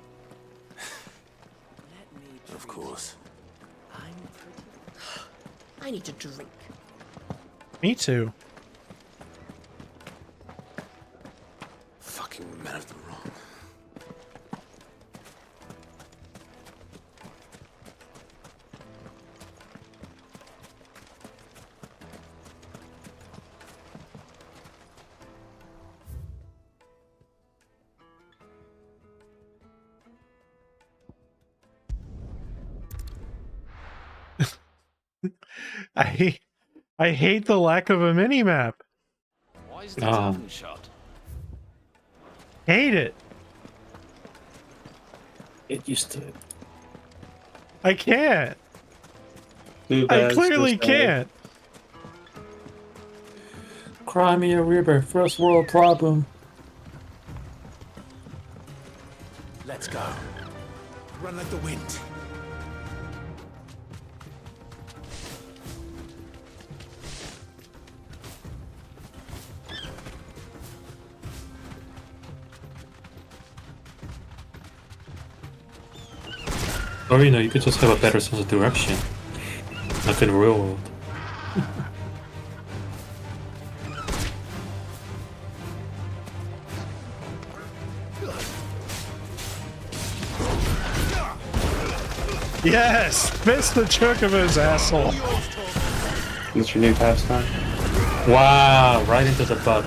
Speaker 7: Of course.
Speaker 22: I need a drink.
Speaker 1: Me too.
Speaker 7: Fucking men of the wrong.
Speaker 1: I hate the lack of a mini map.
Speaker 10: Why is the tavern shut?
Speaker 1: Hate it.
Speaker 2: Get used to it.
Speaker 1: I can't.
Speaker 2: Too
Speaker 1: I
Speaker 2: bad,
Speaker 1: clearly
Speaker 2: so sad.
Speaker 1: can't.
Speaker 3: Crimea River, first world problem.
Speaker 6: Let's go. Run like the wind.
Speaker 3: Or, you know, you could just have a better sense of direction. Like in the real world.
Speaker 1: Yes! Fist the Chocobo's asshole.
Speaker 2: That's your new pastime?
Speaker 3: Wow, right into the butt.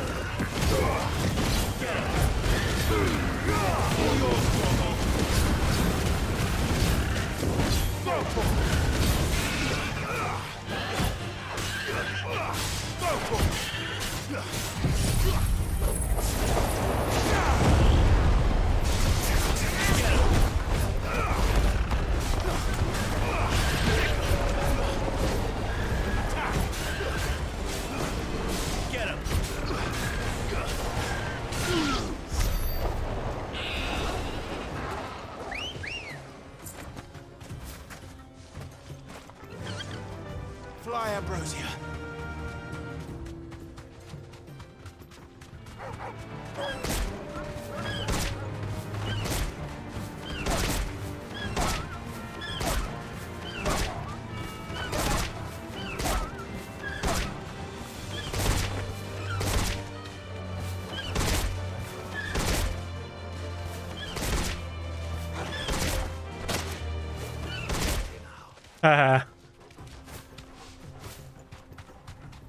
Speaker 6: Fly, Ambrosia.
Speaker 1: Haha.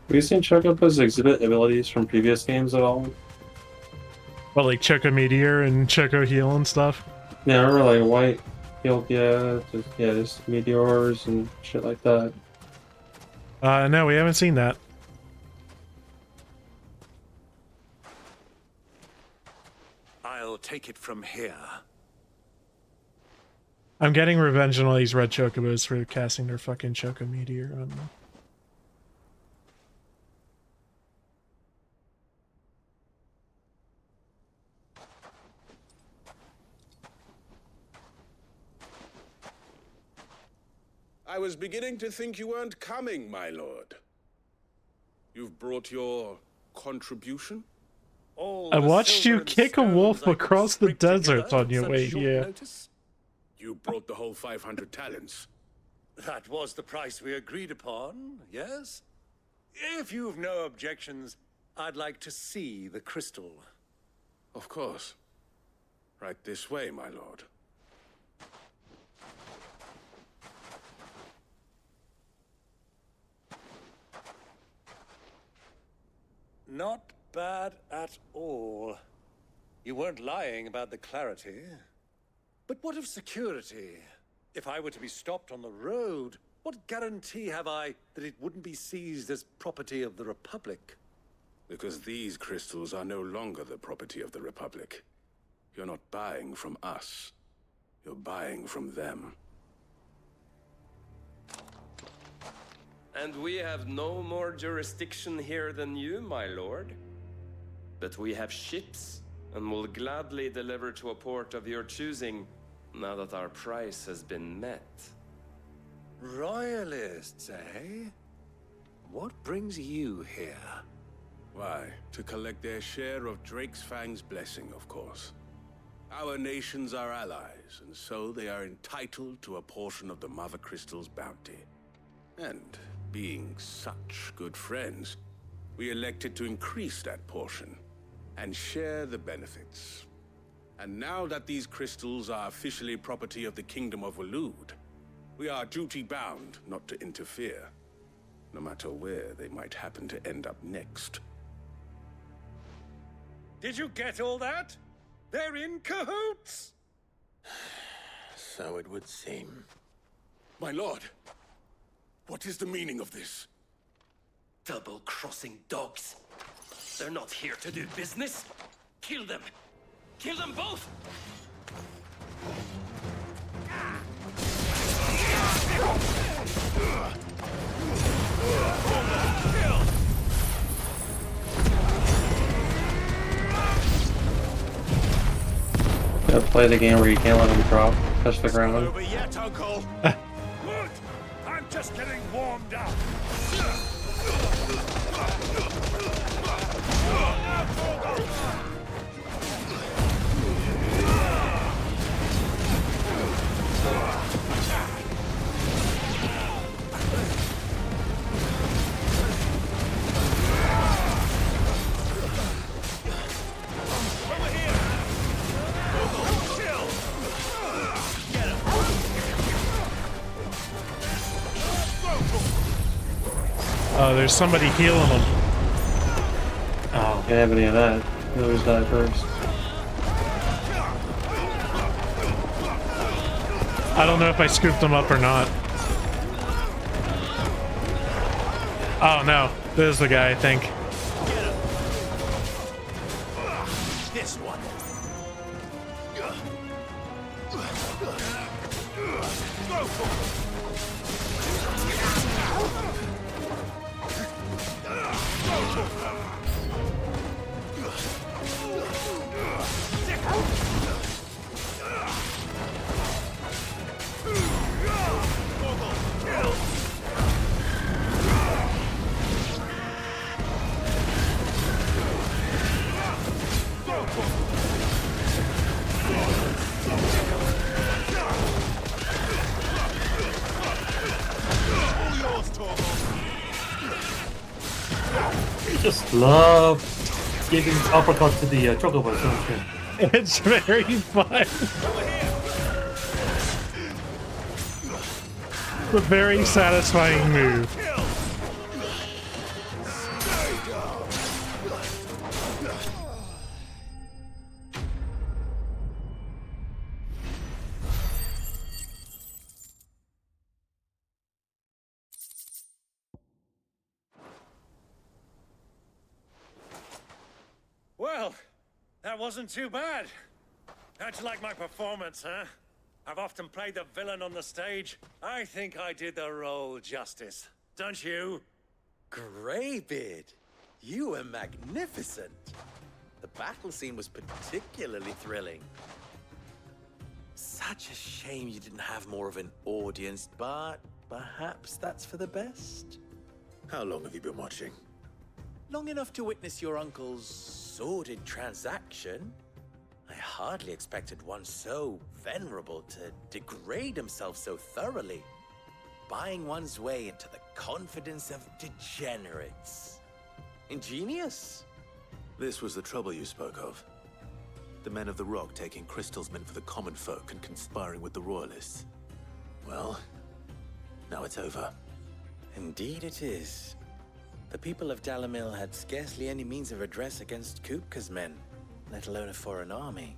Speaker 2: Have you seen Chocobos exhibit abilities from previous games at all?
Speaker 1: Well, like Choco Meteor and Choco Heal and stuff.
Speaker 2: Yeah, I remember like White Healed, just meteors and shit like that.
Speaker 1: No, we haven't seen that.
Speaker 5: I'll take it from here.
Speaker 1: I'm getting revenge on all these red Chocobos for casting their fucking Choco Meteor on them.
Speaker 14: I was beginning to think you weren't coming, my lord. You've brought your contribution?
Speaker 1: I watched you kick a wolf across the desert on your way here.
Speaker 14: Notice? You brought the whole 500 talents.
Speaker 19: That was the price we agreed upon, yes? If you've no objections, I'd like to see the crystal.
Speaker 14: Of course. Right this way, my lord.
Speaker 19: Not bad at all. You weren't lying about the clarity. But what of security? If I were to be stopped on the road, what guarantee have I that it wouldn't be seized as property of the Republic?
Speaker 14: Because these crystals are no longer the property of the Republic. You're not buying from us. You're buying from them.
Speaker 17: And we have no more jurisdiction here than you, my lord. But we have ships, and will gladly deliver to a port of your choosing, now that our price has been met.
Speaker 19: Royalists, eh? What brings you here?
Speaker 14: Why, to collect their share of Drake's Fang's blessing, of course. Our nations are allies, and so they are entitled to a portion of the Mother Crystal's bounty. And being such good friends, we elected to increase that portion and share the benefits. And now that these crystals are officially property of the Kingdom of Waloed, we are duty-bound not to interfere, no matter where they might happen to end up next.
Speaker 19: Did you get all that? They're in cahoots!
Speaker 14: So it would seem. My lord, what is the meaning of this?
Speaker 17: Double-crossing dogs. They're not here to do business. Kill them. Kill them both!
Speaker 2: Yeah, play the game where you can't let them drop, touch the ground.
Speaker 19: Over yet, Uncle. Good. I'm just getting warmed up.
Speaker 1: Oh, there's somebody healing them.
Speaker 2: Oh, can't have any of that. Whoever's died first.
Speaker 1: I don't know if I scooped them up or not. Oh no, this is the guy, I think.
Speaker 6: This one.
Speaker 3: Just love giving uppercut to the chocobos, don't you?
Speaker 1: It's very fun. It's a very satisfying move.
Speaker 19: Well, that wasn't too bad. How'd you like my performance, huh? I've often played the villain on the stage. I think I did the role justice. Don't you?
Speaker 6: Greybeard, you were magnificent. The battle scene was particularly thrilling. Such a shame you didn't have more of an audience, but perhaps that's for the best.
Speaker 7: How long have you been watching?
Speaker 6: Long enough to witness your uncle's sordid transaction. I hardly expected one so venerable to degrade himself so thoroughly, buying one's way into the confidence of degenerates. Ingenious.
Speaker 7: This was the trouble you spoke of. The men of the Rock taking crystals meant for the common folk and conspiring with the royalists. Well, now it's over.
Speaker 6: Indeed it is. The people of Dalamil had scarcely any means of redress against Kupka's men, let alone a foreign army.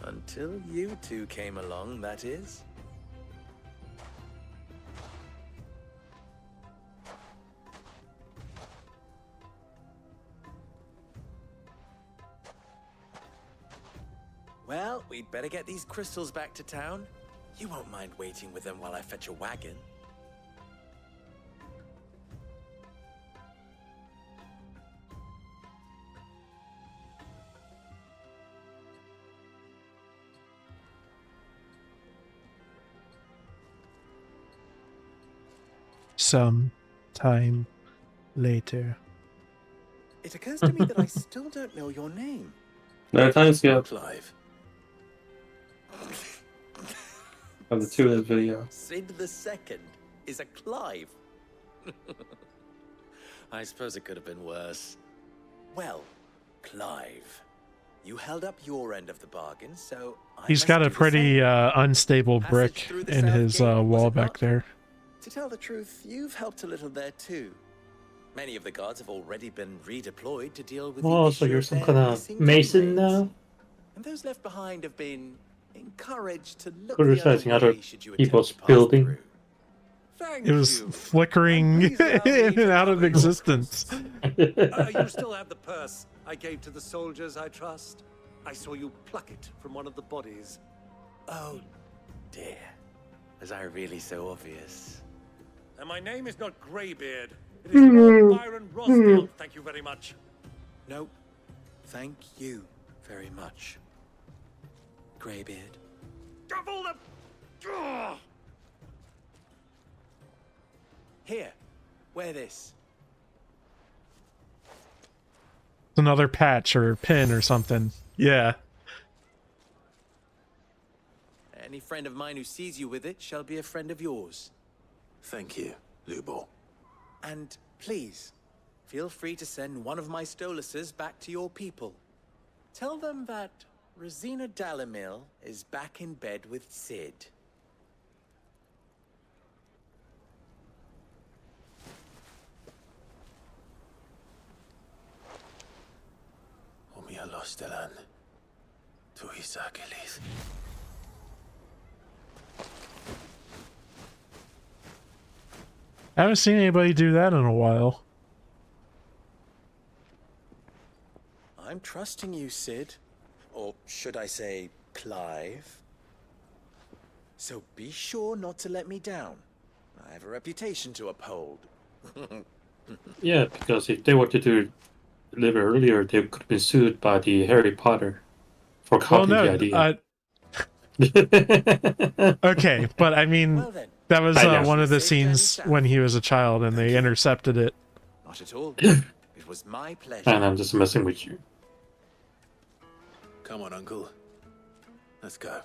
Speaker 6: Until you two came along, that is. Well, we'd better get these crystals back to town. You won't mind waiting with them while I fetch a wagon.
Speaker 1: Some time later.
Speaker 6: It occurs to me that I still don't know your name.
Speaker 2: No, thanks, yeah.
Speaker 6: Clive.
Speaker 2: Of the two of this video.
Speaker 6: Sid the Second is a Clive. I suppose it could have been worse. Well, Clive, you held up your end of the bargain, so
Speaker 1: He's got a pretty unstable brick in his wall back there.
Speaker 6: To tell the truth, you've helped a little there too. Many of the guards have already been redeployed to deal with the
Speaker 3: Oh,
Speaker 6: issue
Speaker 3: so you're
Speaker 6: of
Speaker 3: some
Speaker 6: their
Speaker 3: kind of
Speaker 6: missing
Speaker 3: mason
Speaker 6: comrades.
Speaker 3: now?
Speaker 6: And those left behind have been encouraged to look
Speaker 3: Criticizing
Speaker 6: the other
Speaker 3: other
Speaker 6: way should you
Speaker 3: people's
Speaker 6: attempt to pass
Speaker 3: building.
Speaker 6: through.
Speaker 1: It was flickering in and out of existence.
Speaker 19: You still have the purse I gave to the soldiers, I trust? I saw you pluck it from one of the bodies.
Speaker 6: Oh, dear. Was I really so obvious?
Speaker 19: And my name is not Greybeard. It is Lord Byron Rosfield. Thank you very much.
Speaker 6: No, thank you very much, Greybeard.
Speaker 19: Double the...
Speaker 6: Here, wear this.
Speaker 1: It's another patch or pin or something. Yeah.
Speaker 6: Any friend of mine who sees you with it shall be a friend of yours.
Speaker 7: Thank you, Lubo.
Speaker 6: And please, feel free to send one of my Stoluses back to your people. Tell them that Rosina Dalamil is back in bed with Sid.
Speaker 7: Omia Lostelan. Tuhisakelis.
Speaker 1: I haven't seen anybody do that in a while.
Speaker 6: I'm trusting you, Sid. Or should I say, Clive. So be sure not to let me down. I have a reputation to uphold.
Speaker 3: Yeah, because if they wanted to deliver earlier, they could have been sued by the Harry Potter for copying the idea.
Speaker 1: Okay, but I mean, that was one of the scenes when he was a child and they intercepted it.
Speaker 6: Not at all. It was my pleasure.
Speaker 3: And I'm just messing with you.
Speaker 7: Come on, Uncle. Let's go.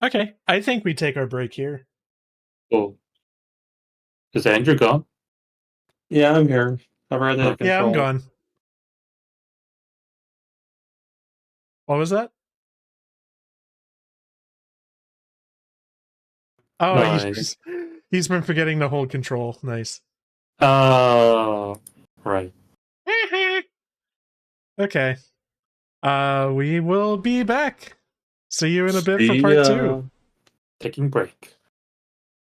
Speaker 1: Okay, I think we take our break here.
Speaker 3: Oh. Is Andrew gone?
Speaker 2: Yeah, I'm here. I've read the control.
Speaker 1: Yeah, I'm gone. What was that? Oh,
Speaker 3: Nice.
Speaker 1: he's been forgetting to hold control. Nice.
Speaker 3: Oh, right.
Speaker 1: Okay. We will be back. See you in a bit for part 2.
Speaker 3: Taking break.